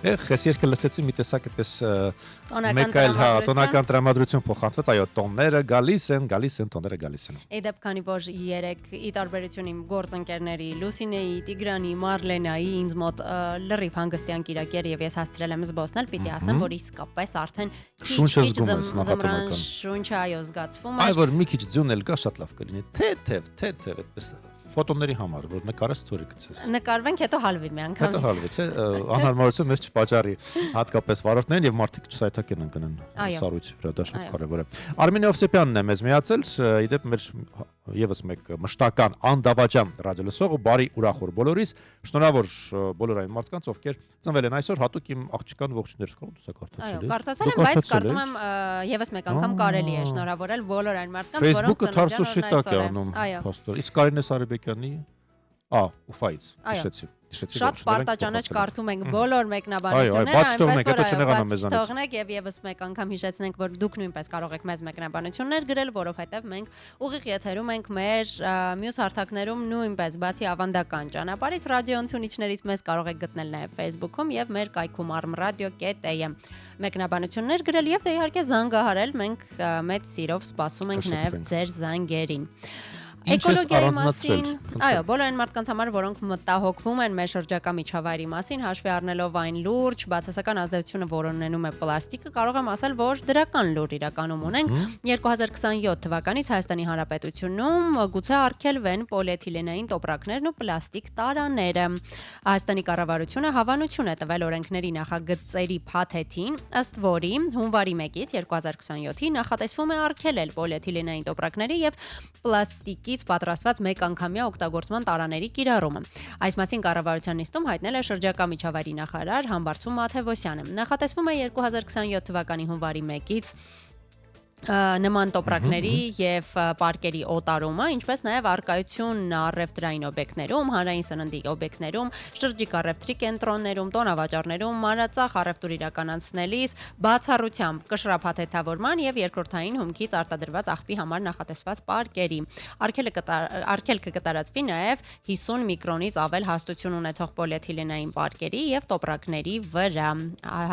Ես երկը լսեցի մի տեսակ այդպես Տոնական մեկ այլ տրամադրություն։ տոնական տրամադրություն փոխանցված, այո, տոնները գալիս են, տոնները գալիս են։ Էդեպ քանի որ երեք ի տարբերություն իմ գործընկերների Լուսինեի, Տիգրանի, Մարլենայի ինձ մոտ լրիվ հանգստյան կիրակեր եւ ես հասցրել եմ զբոսնել, պիտի ասեմ, որ իսկապես արդեն Շունչը զգում ես, նախատոնական։ Շունչը այո զգացվում Այ է։ որ մի քիչ ձյուն էլ գա շատ լավ կլինի։ Թեթև այդպես ֆոտոների համար, որ նկարես ստորի գցես։ Նկարվենք, հետո հալվի մի անգամ։ Հետո հալվի, չէ, անհարմարություն մեզ չպաճառի, հատկապես վարորդներին եւ մարդիկ չսայթակեն ընկնեն սառույցի վրա, դա շատ կարեւոր է։ Արմեն Օվսեփյանն է մեզ միացել, իդեպ մեր եւս մեկ մշտական անդավաճան ռադիոլսող, բարի ուրախոր բոլորիս, շնորհավոր բոլոր այն մարդկանց, ովքեր ծնվել են այսօր, հատուկ իմ աղջկան ողջույններ կա, դու սա կարդացել ես։ Այո, կարծացել եմ, բայց կարծում եմ եւս մեկ անգամ կարելի է շնորհավորել բոլոր այն մարդկանց, որոնք Facebook-ը թարսու շիտակ է անում, այո։ փաստոր։ Իսկ Կարինե Սարիբեկյանի, Ուֆայից, հիշեցի։ Շատ պարտաճանաչ կարդում ենք բոլոր Այո, մեկնաբանությունները, բաց թողնենք, հետո չնեղանա բաց մեզանից։ թողնենք եւ եւս մեկ անգամ հիշեցնենք, որ դուք նույնպես կարող եք մեզ մեկնաբանություններ գրել, որովհետեւ մենք ուղիղ եթերում ենք մեր մյուս հարթակներում նույնպես, բացի ավանդական ճանապարհից ռադիո ընդունիչներից մեզ կարող եք գտնել նաեւ Facebook-ում եւ մեր կայքում armradio.am մեկնաբանություններ գրել եւ դե իհարկե զանգահարել, մենք մեծ սիրով սպասում ենք նաեւ ձեր զանգերին։ Էկոլոգիայի մասին, այո, բոլոր այն մարդկանց համար, որոնք մտահոգվում են մեր շրջակա միջավայրի մասին, հաշվի առնելով այն լուրջ բացասական ազդեցությունը, որ ունենում է պլաստիկը, կարող եմ ասել, որ դրական լուր իրականում ունենք։ 2027 թվականից Հայաստանի Հանրապետությունում գուցե արգելվեն պոլիէթիլենային տոպրակներն ու պլաստիկ տարաները։ Հայաստանի կառավարությունը հավանություն է տվել օրենքների նախագծերի փաթեթին, ըստ որի հունվարի 1-ից 2027-ի նախատեսվում է արգելել պոլիէթիլենային տոպրակների եւ պլաստիկի պատրաստված մեկանգամյա օգտագործման տարաների կիրառումը։ Այս մասին կառավարության նիստում հայտնել է շրջակա միջավայրի նախարար Համբարձում Մաթևոսյանը։ Նախատեսվում է 2027 թվականի հունվարի 1-ից նման տոպրակների եւ պարկերի օտարումը, ինչպես նաեւ արկայությունն առևտրային օբյեկտներում, հանրային սննդի օբյեկտներում, շրջիկ առևտրի կենտրոններում, տոնավաճառներում, մանրածախ առևտուր իրականացնելիս բացառությամբ կշռափաթեթավորման եւ երկրորդային հումքից արտադրված աղբի համար նախատեսված պարկերի։ Արգելքը կտարածվի նաեւ 50 միկրոնից ավել հաստություն ունեցող պոլիէթիլենային պարկերի եւ տոպրակների վրա,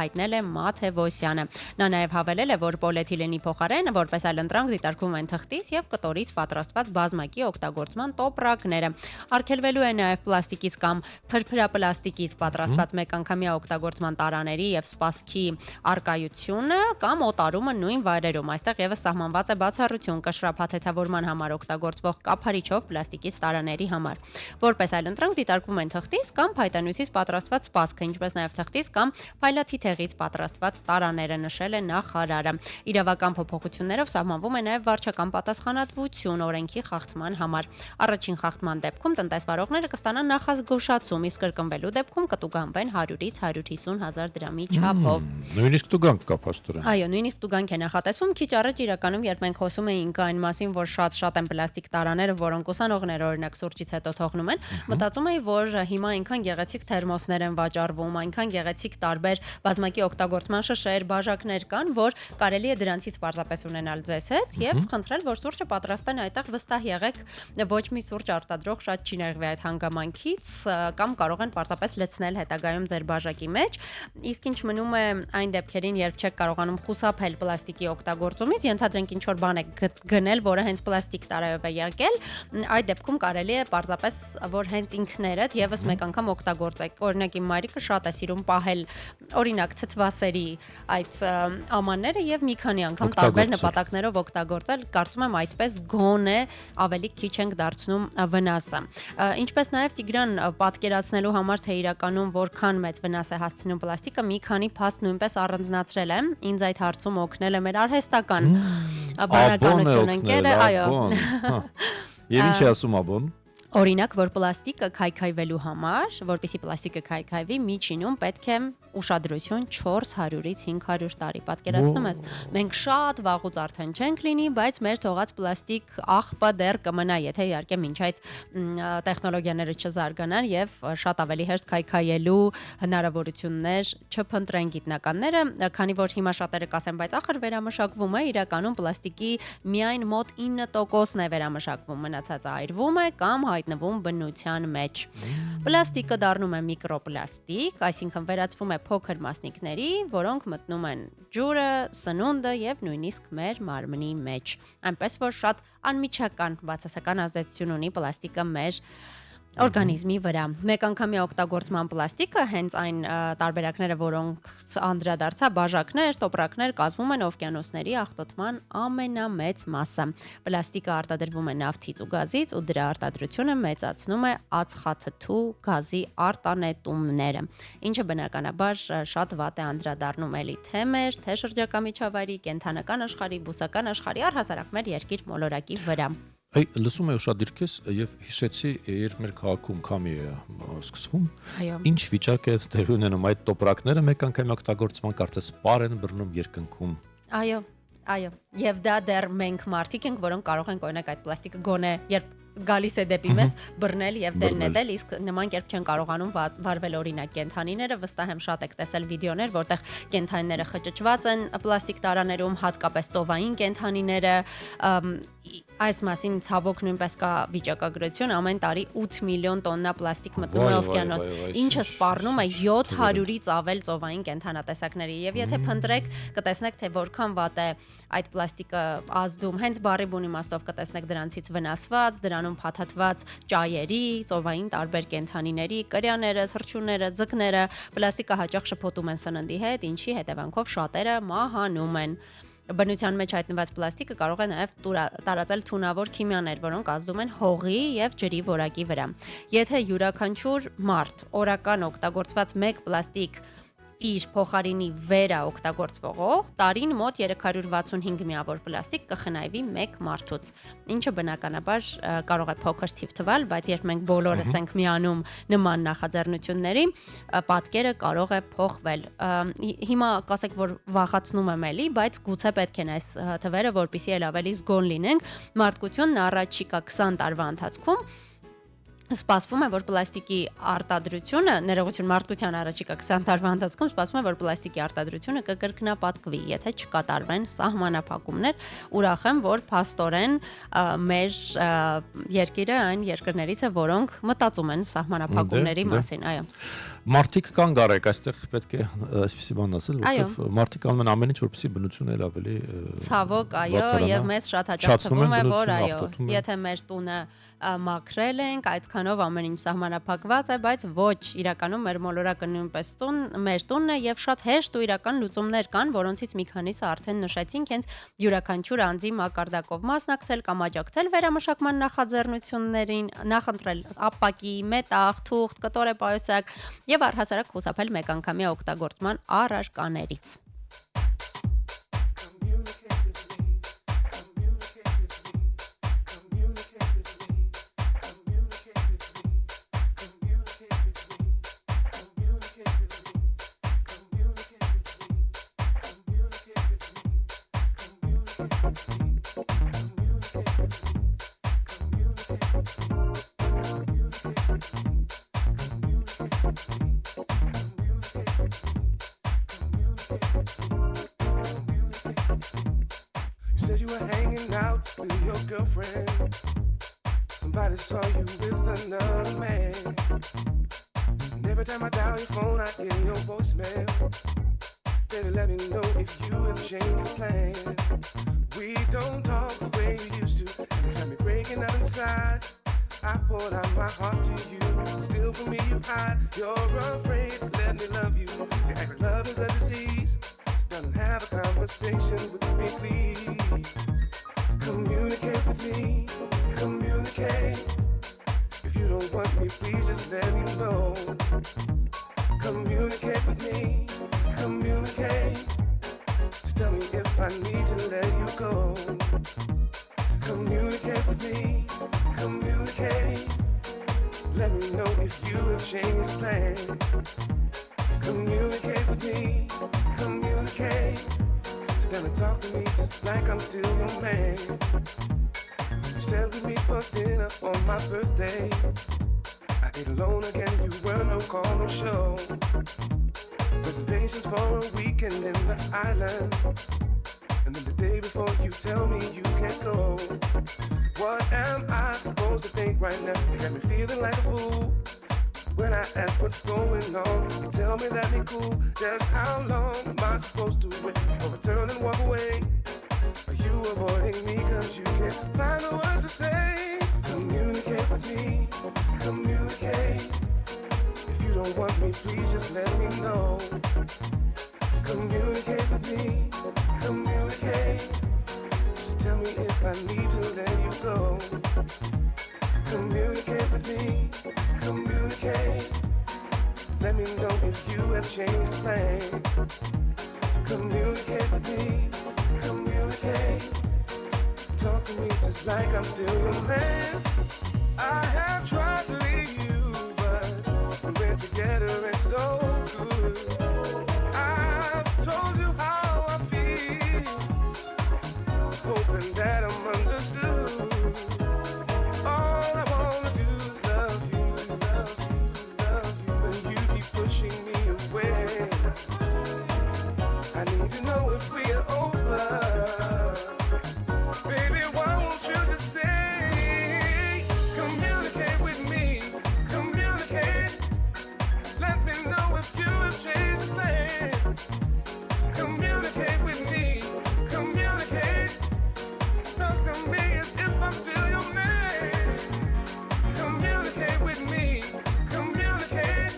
հայտնել է Մաթևոսյանը։ Նա նաեւ հավելել է, որ պոլիէթիլենի փոխարեն որպես այլընտրանք դիտարկվում են թղթից եւ կտորից պատրաստված բազմակի օգտագործման տոպրակները։ Արգելվելու է նաեւ պլաստիկից կամ փրփրապլաստիկից պատրաստված մեկանգամյա օգտագործման տարաների եւ սպասքի արկայությունը կամ օտարումը նույն վայրերում։ Այստեղ եւս սահմանված է բացառություն կշռափաթեթավորման համար օգտագործվող կափարիչով պլաստիկից տարաների համար։ Որպես այլընտրանք դիտարկվում են թղթից կամ փայտանյութից պատրաստված սպասքը, ինչպես նաեւ թղթից կամ փայլաթիթեղից պատրաստված տարաները, նշել է նախարարը։ Իրավական փոփոխություններով սահմանվում է նաև վարչական պատասխանատվություն օրենքի խախտման համար։ Առաջին խախտման դեպքում տնտեսվարողները կստանան նախազգուշացում, իսկ կրկնվելու դեպքում կտուգանվեն 100-ից 150 հազար դրամի չափով։ Նույնիսկ տուգանք կա փաստորեն։ Այո, նույնիսկ տուգանք է նախատեսում։ Քիչ առաջ իրականում, երբ մենք խոսում էինք այն մասին, որ շատ են պլաստիկ տարաները, որոնք ուսանողները օրինակ սուրճից հետո թողնում են, մտածում էի, որ հիմա այնքան գեղեցիկ թերմոսներ են վաճառվում, այնքան գեղեցիկ տարբեր բազմակի օգտագործման շշեր, բաժակներ կան, որ կարելի է դրանցից պարզապես ունենալ ձեզ հետ եւ խնդրել, որ սուրճը պատրաստեն այդտեղ, վստահ եղեք, ոչ մի սուրճ արտադրող շատ չի նեղվի այդ հանգամանքից կամ կարող են պարզապես լցնել հետագայում ձեր բաժակի մեջ։ Իսկ ինչ մնում է այն դեպքերին, երբ չեք կարողանում խուսափել պլաստիկի օգտագործումից, ենթադրենք ինչ որ բան եք գնել, որը հենց պլաստիկ տարայով է եղել, այդ դեպքում կարելի է պարզապես, որ հենց ինքներդ եւս մեկ անգամ օգտագործեք։ Օրինակ իմ մայրիկը շատ է սիրում պահել օրինակ թթվասերի այդ ամանները եւ մի քանի անգամ տարբեր նպատակներով օգտագործել, կարծում եմ այդպես գոնե ավելի քիչ ենք դարձնում վնասը։ Ինչպես նաև Տիգրան պատկերացնելու համար, թե իրականում որքան մեծ վնաս է հասցնում պլաստիկը, մի քանի փաստ նույնպես առանձնացրել եմ։ Ինձ այդ հարցում օգնել է մեր արհեստական բանականություն ընկերը, այո։ Եվ ինչ է ասում աբոն։ Օրինակ, որ պլաստիկը քայքայվելու համար, որպեսզի պլաստիկը քայքայվի, միջինում պետք է ուշադրություն 400-ից 500 տարի։ Պատկերացնում ես, մենք շատ վաղուց արդեն չենք լինի, բայց մեր թողած պլաստիկ աղբը դեռ կմնա, եթե իհարկե մինչ այդ տեխնոլոգիաները չզարգանան եւ շատ ավելի հեշտ քայքայելու հնարավորություններ չփնտրեն գիտնականները, քանի որ հիմա շատերը կասեն, բայց ախր վերամշակվում է, իրականում պլաստիկի միայն մոտ 9%-ն է վերամշակվում, մնացածը այրվում է կամ հայտնվում բնության մեջ։ Պլաստիկը դառնում է միկրոպլաստիկ, այսինքն վերածվում է փոքր մասնիկների, որոնք մտնում են ջուրը, սնունդը եւ նույնիսկ մեր մարմնի մեջ։ Այնպես որ շատ անմիջական բացասական ազդեցություն ունի պլաստիկը մեր օրգանիզմի վրա։ Մեկ անգամյա օգտագործման պլաստիկը հենց այն տարբերակները, որոնք անդրադարձա բաժակներ, տոպրակներ կազմում են օվկիանոսների աղտոտման ամենամեծ մասը։ Պլաստիկը արտադրվում է նավթից ու գազից ու դրա արտադրությունը մեծացնում է ածխաթթու գազի արտանետումները, ինչը բնականաբար շատ վատ է անդրադառնում էլի թե մեր, թե շրջակա միջավայրի, կենդանական աշխարհի, բուսական աշխարհի, առհասարակ մեր երկիր մոլորակի վրա։ Այ լսում եմ շատ դիրքես եւ հիշեցի երբ մեր քաղաքում քամի է սկսվում Այո։ ինչ վիճակ է տեղի ունենում այդ տոպրակները մեկ անգամ օգտագործման կարծես պար են բռնում երկնքում Այո, եւ դա դեռ մենք մարդիկ ենք, որոնք կարող ենք օրինակ այդ պլաստիկը գոնե երբ գալիս է դեպի մեզ բռնել եւ դելնետել, իսկ նման կերպ չեն կարողանում վարվել օրինակ կենթանիները, վստահ եմ շատ եք տեսել վիդեոներ, որտեղ կենթանիները խճճված են պլաստիկ տարաներում, հատկապես ծովային կենթանիները, այս մասին ցավոք նույնպես կա վիճակագրություն, ամեն տարի 8 միլիոն տոննա պլաստիկ մտնում է օվկիանոս, ինչը սպառնում է 700-ից ավել ծովային կենթանատեսակների եւ եթե փնտրեք կտեսնեք թե որքան վատ է այդ պլաստիկը ազդում, հենց բառի բուն իմաստով կտեսնեք դրանցից վնասված, դրանում փաթաթված ճայերի, ծովային տարբեր կենթանիների, կրյաները, թռչունները, ձկները, պլաստիկը հաճախ շփոթում են սննդի հետ, ինչի հետևանքով շատերը մահանում են։ Բնության մեջ հայտնված պլաստիկը կարող է նաև տարածել թունավոր քիմիաներ, որոնք ազդում են հողի եւ ջրի որակի վրա։ Եթե յուրաքանչյուր մարդ օրական օգտագործված 1 պլաստիկ իր փոխարինի վերա օգտագործվողով տարին մոտ 365 միավոր պլաստիկ կխնայվի 1 մարդուց, ինչը բնականաբար կարող է փոքր թիվ թվալ, բայց երբ մենք բոլորս ենք միանում նման նախաձեռնությունների, պատկերը կարող է փոխվել։ Հիմա կասեք, որ վախացնում եմ էլի, բայց գուցե պետք են այս թվերը, որպեսզի ել ավելի զգոն լինենք, մարդկությունն առաջիկա 20 տարվա ընթացքում սպասվում է, որ պլաստիկի արտադրությունը, ներողություն մարդկության առաջիկա 20 տարվա ընթացքում սպասվում է, որ պլաստիկի արտադրությունը կկրկնապատկվի, եթե չկատարվեն սահմանափակումներ, ուրախ եմ, որ փաստորեն մեր երկիրը այն երկրներից է, որոնք մտածում են սահմանափակումների մասին, այո։ Մարդիկ կան գարեք, այստեղ պետք է այսպեսի բան ասել, որովհետև մարդիկ անում են ամեն ինչ, որպեսզի բնությունը էլ ավելի ցավոք, այո, եւ մեզ շատ հաճախ թվում է, որ այո, եթե մեր տունը մաքրել ենք, այդքանով ամեն ինչ սահմանափակված է, բայց ոչ, իրականում մեր մոլորակը նույնպես մեր տունն է եւ շատ հեշտ ու իրական լուծումներ կան, որոնցից մի քանիսը արդեն նշեցինք, հենց յուրաքանչյուր անձի մակարդակով մասնակցել կամ աջակցել վերամշակման նախաձեռնություններին, նախընտրել ապակի, մետաղ, թուղթ, կտոր պայուսակ եւ առհասարակ խուսափել մեկանգամյա օգտագործման առարկաներից։ With your girlfriend, somebody saw you with another man. And every time I dial your phone, I hear your voicemail. Baby, let me know if you have changed the plan. We don't talk the way we used to. You got me breaking up inside. I poured out my heart to you. Still for me you hide. You're afraid to let me love you. You act like love is a disease. So don't have a conversation with me, please. Communicate with me, communicate. If you don't want me, please just let me know. Communicate with me, communicate. Just tell me if I need to let you go. Communicate with me, communicate. Let me know if you have changed plans. Communicate with me, communicate. Come and talk to me just like I'm still your man. You sat with me for dinner on my birthday. I ate alone again, you were no call, no show. Reservations for a weekend in the island. And then the day before you tell me you can't go. What am I supposed to think right now? You got me feeling like a fool. When I ask what's going on, you tell me that ain't cool. Just how long am I supposed to wait before I turn and walk away? Are you avoiding me cause you can't find the words to say? Communicate with me, communicate. If you don't want me, please just let me know. Communicate with me, communicate. Just tell me if I need to let you go. Communicate with me, communicate. Let me know if you have changed the plan. Communicate with me, communicate. Talk to me just like I'm still your man. I have tried to leave you, but we're together and so good. I've told you how I feel, hoping that I'm understood. All I wanna do is love you, love you, love you, and you keep pushing me away. I need to know if we're over. Baby, why won't you just say, communicate with me, communicate. Let me know if you have changed the plan. Communicate with me, communicate. Talk to me as if I'm still your man. Communicate with me, communicate.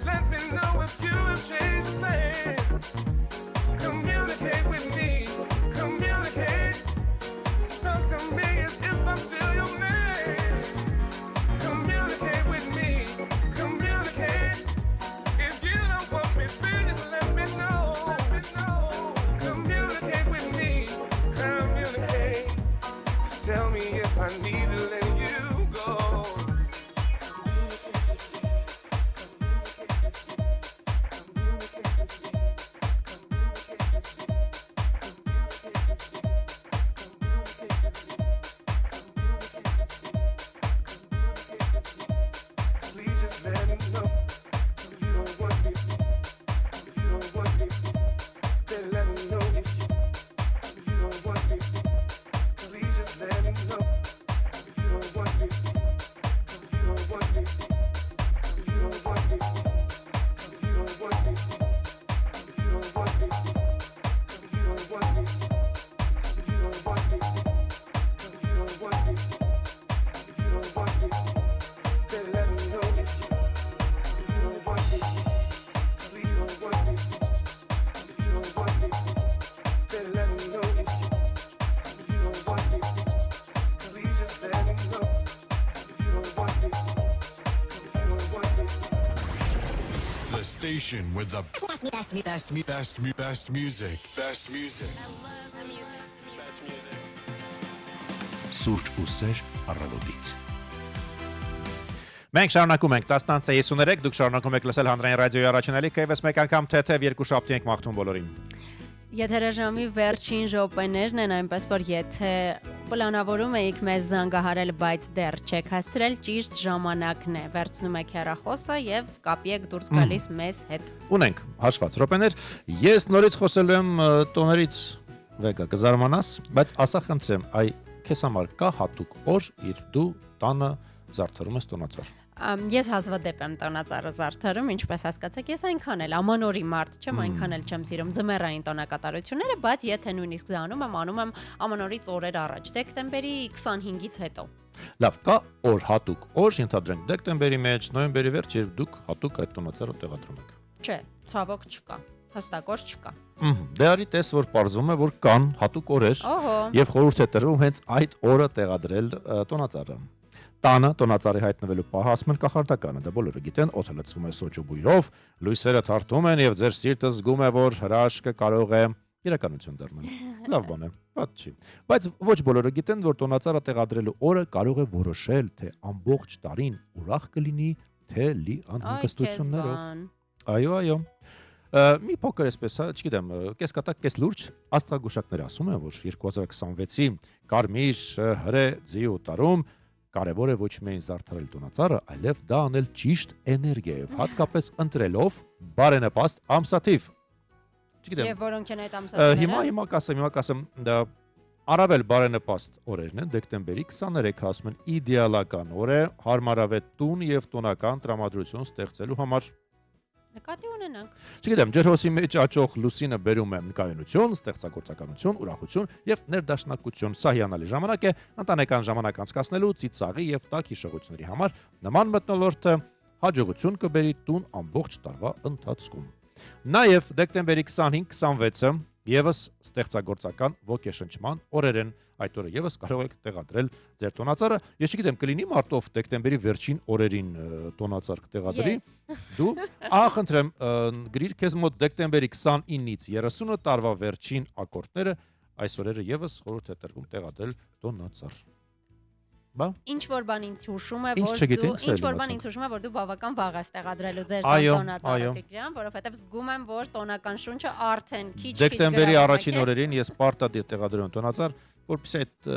Let me know if you have changed the plan. Communicate with me, communicate. Talk to me as if I'm still your man. Communicate with me, communicate. If you don't want me, please let me know. Communicate with me, communicate. Just tell me if I need to let you go. Please just let me know if you don't want me. If you don't want me, then let me know if you don't want me. Please just let me know if you don't want me. If you don't want me. If you don't want me. If you don't want me. If you don't want me. If you don't want me. If you don't want me. If you don't want me. If you don't want me. Then let me know if you don't want me. Please don't want me. If you don't want me, then let me know if you don't want me. Please just let me know if you don't want me. If you don't want me. The station with the best music. Best music. Սուրճ ու սեր առավոտից։ Մենք շարունակում ենք 10:33, դուք շարունակում եք լսել հանրային ռադիոյի առաջին ելիքը, եւս մեկ անգամ թեթև երկու շաբթի ենք մաղթում բոլորին։ Եթերաժամի վերջին րոպեներն են, այնպես որ եթե պլանավորում եք մեզ զանգահարել, բայց դեռ չեք հասցրել, ճիշտ ժամանակն է։ Վերցնում եք հեռախոսը եւ կապի եք դուրս գալիս մեզ հետ։ Ունենք հաշված րոպեներ։ Ես նորից խոսելու եմ տոներից վեգա կզարմանաս, բայց ասա խնդրեմ, այ քեզ համար կա հատուկ օր, իր դու տանը զարդարում ես տոնածառ։ Ես հազվադեպ եմ տոնածառը զարդարում, ինչպես հասկացեք, ես այնքան էլ ամանորի մարդ չեմ, այնքան էլ չեմ սիրում ձմեռային տոնակատարությունները, բայց եթե նույնիսկ զանում եմ, անում եմ ամանորից օրեր առաջ, դեկտեմբերի 25-ից հետո։ Լավ, կա օր հատուկ օր, ենթադրենք դեկտեմբերի մեջ, նոյեմբերի վերջ, երբ դուք հատուկ այդ տոնածառը տեղադրում եք։ Չէ, ցավոք չկա։ Հստակ օր չկա։ Դե արի տես, որ պարզվում է, որ կան հատուկ օրեր եւ խորհուրդ է տրվում հենց այդ օրը տեղադրել տոնածառը։ Տանը տոնածառի հայտնվելու պահը ասում են կախարդականը, դա բոլորը գիտեն, օդը լցվում է սոճու բույրով, լույսերը թարթում են եւ ձեր սիրտը զգում է, որ հրաշքը կարող է իրականություն դառնալ։ Լավ բան է, բաց չի։ Բայց ոչ բոլորը գիտեն, որ տոնածառը տեղադրելու օրը կարող է որոշել, թե ամբողջ տարին ուրախ կլինի, թե լի անհանգստություններով։ Այո։ Մի փոքր էսպես, չգիտեմ, կես կատակ, կես լուրջ, աստղագուշակները ասում են, որ 2026-ի կարմիր հրե ձիու տարում կարևոր է ոչ միայն զարդարել տոնածառը, այլև դա անել ճիշտ էներգիայով, հատկապես ընտրելով բարենպաստ ամսաթիվ։ Չգիտեմ։ Եվ որոնք են այդ ամսաթիվները։ Հիմա կասեմ, դա Առավել բարենպաստ օրերն են դեկտեմբերի 23-ը, ասում են իդեալական օր է հարմարավետ տուն եւ տոնական տրամադրություն ստեղծելու համար։ Նկատի ունենանք։ Չգիտեմ, ջրհոսի մեջ աճող լուսինը բերում է կայունություն, ստեղծագործականություն, ուրախություն եւ ներդաշնակություն։ Սա հիանալի ժամանակ է ընտանեկան ժամանակ անցկացնելու, ծիծաղի եւ տաք հիշողությունների համար։ Նման մթնոլորտը հաջողություն կբերի տուն ամբողջ տարվա ընթացքում։ Նաեւ դեկտեմբերի 25-26-ը եւս ստեղծագործական ոգեշնչման օրեր են։ Այդ օրը եւս կարող եք տեղադրել ձեր տոնածառը։ Ես չգիտեմ, կլինի մարտով դեկտեմբերի վերջին օրերին տոնածառ կտեղադրի։ Դու խնդրեմ, գրիր քեզ մոտ դեկտեմբերի 29-ից 30-ը տարվա վերջին ակորդները, այս օրերը եւս խորհուրդ է տրվում տեղադրել տոնածառ։ Բա Ինչ որ բան ինձ հուշում է, Ինչ որ չգիտեմ, դու սա էլ ինչ որ եմ բան ասում։ ինձ հուշում է, որ դու բավական վաղ ես տեղադրելու ձեր Այո, տոնածառը այո։ Տիգրան, որովհետև զգում եմ, որ տոնական շունչը արդեն քիչ Դեկտեմբերի առաջին օրերին ես պարտադիր տեղադրում տոնածառ, որպեսզի այդ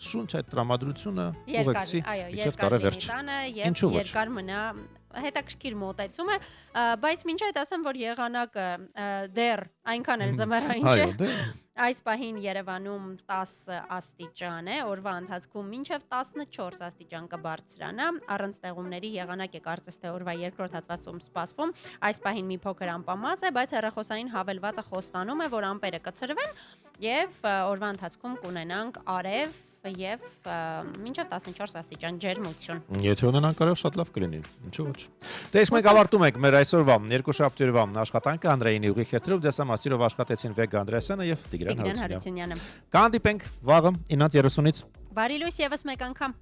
շունչ, այդ տրամադրությունը ուղեկցի մինչև տարի վերջ։ եւ Ինչու ոչ։ երկար մնա հետաքրքիր մոտեցում է, բայց մինչ այդ ասեմ, որ եղանակը դեռ այնքան էլ ձմեռային չէ։ Այո, դե Այս պահին Երևանում 10 աստիճան է, օրվա ընթացքում մինչև 14 աստիճան կբարձրանա, առանց տեղումների եղանակ է կարծես թե օրվա երկրորդ հատվածում սպասվում, այս պահին մի փոքր անպամած է, բայց հեռախոսային հավելվածը խոստանում է, որ ամպերը կցրվեն եւ օրվա ընթացքում կունենանք արև եւ մինչև 14 աստիճան ջերմություն։ Եթե ունենանք արև շատ լավ կլինի, ինչու ոչ։ Դե իսկ մենք ավարտում ենք մեր այսօրվա երկուշաբթի աշխատանքը Անդրեյինի ուղիղ եթերով, դες ամասիրով աշխատեցին Վեգա Անդրեասյանը եւ Տիգրան Հարությունյանը։ Հարությունյանը։ Կհանդիպենք վաղը 9:30-ից։ Բարի լույս եւս մեկ անգամ։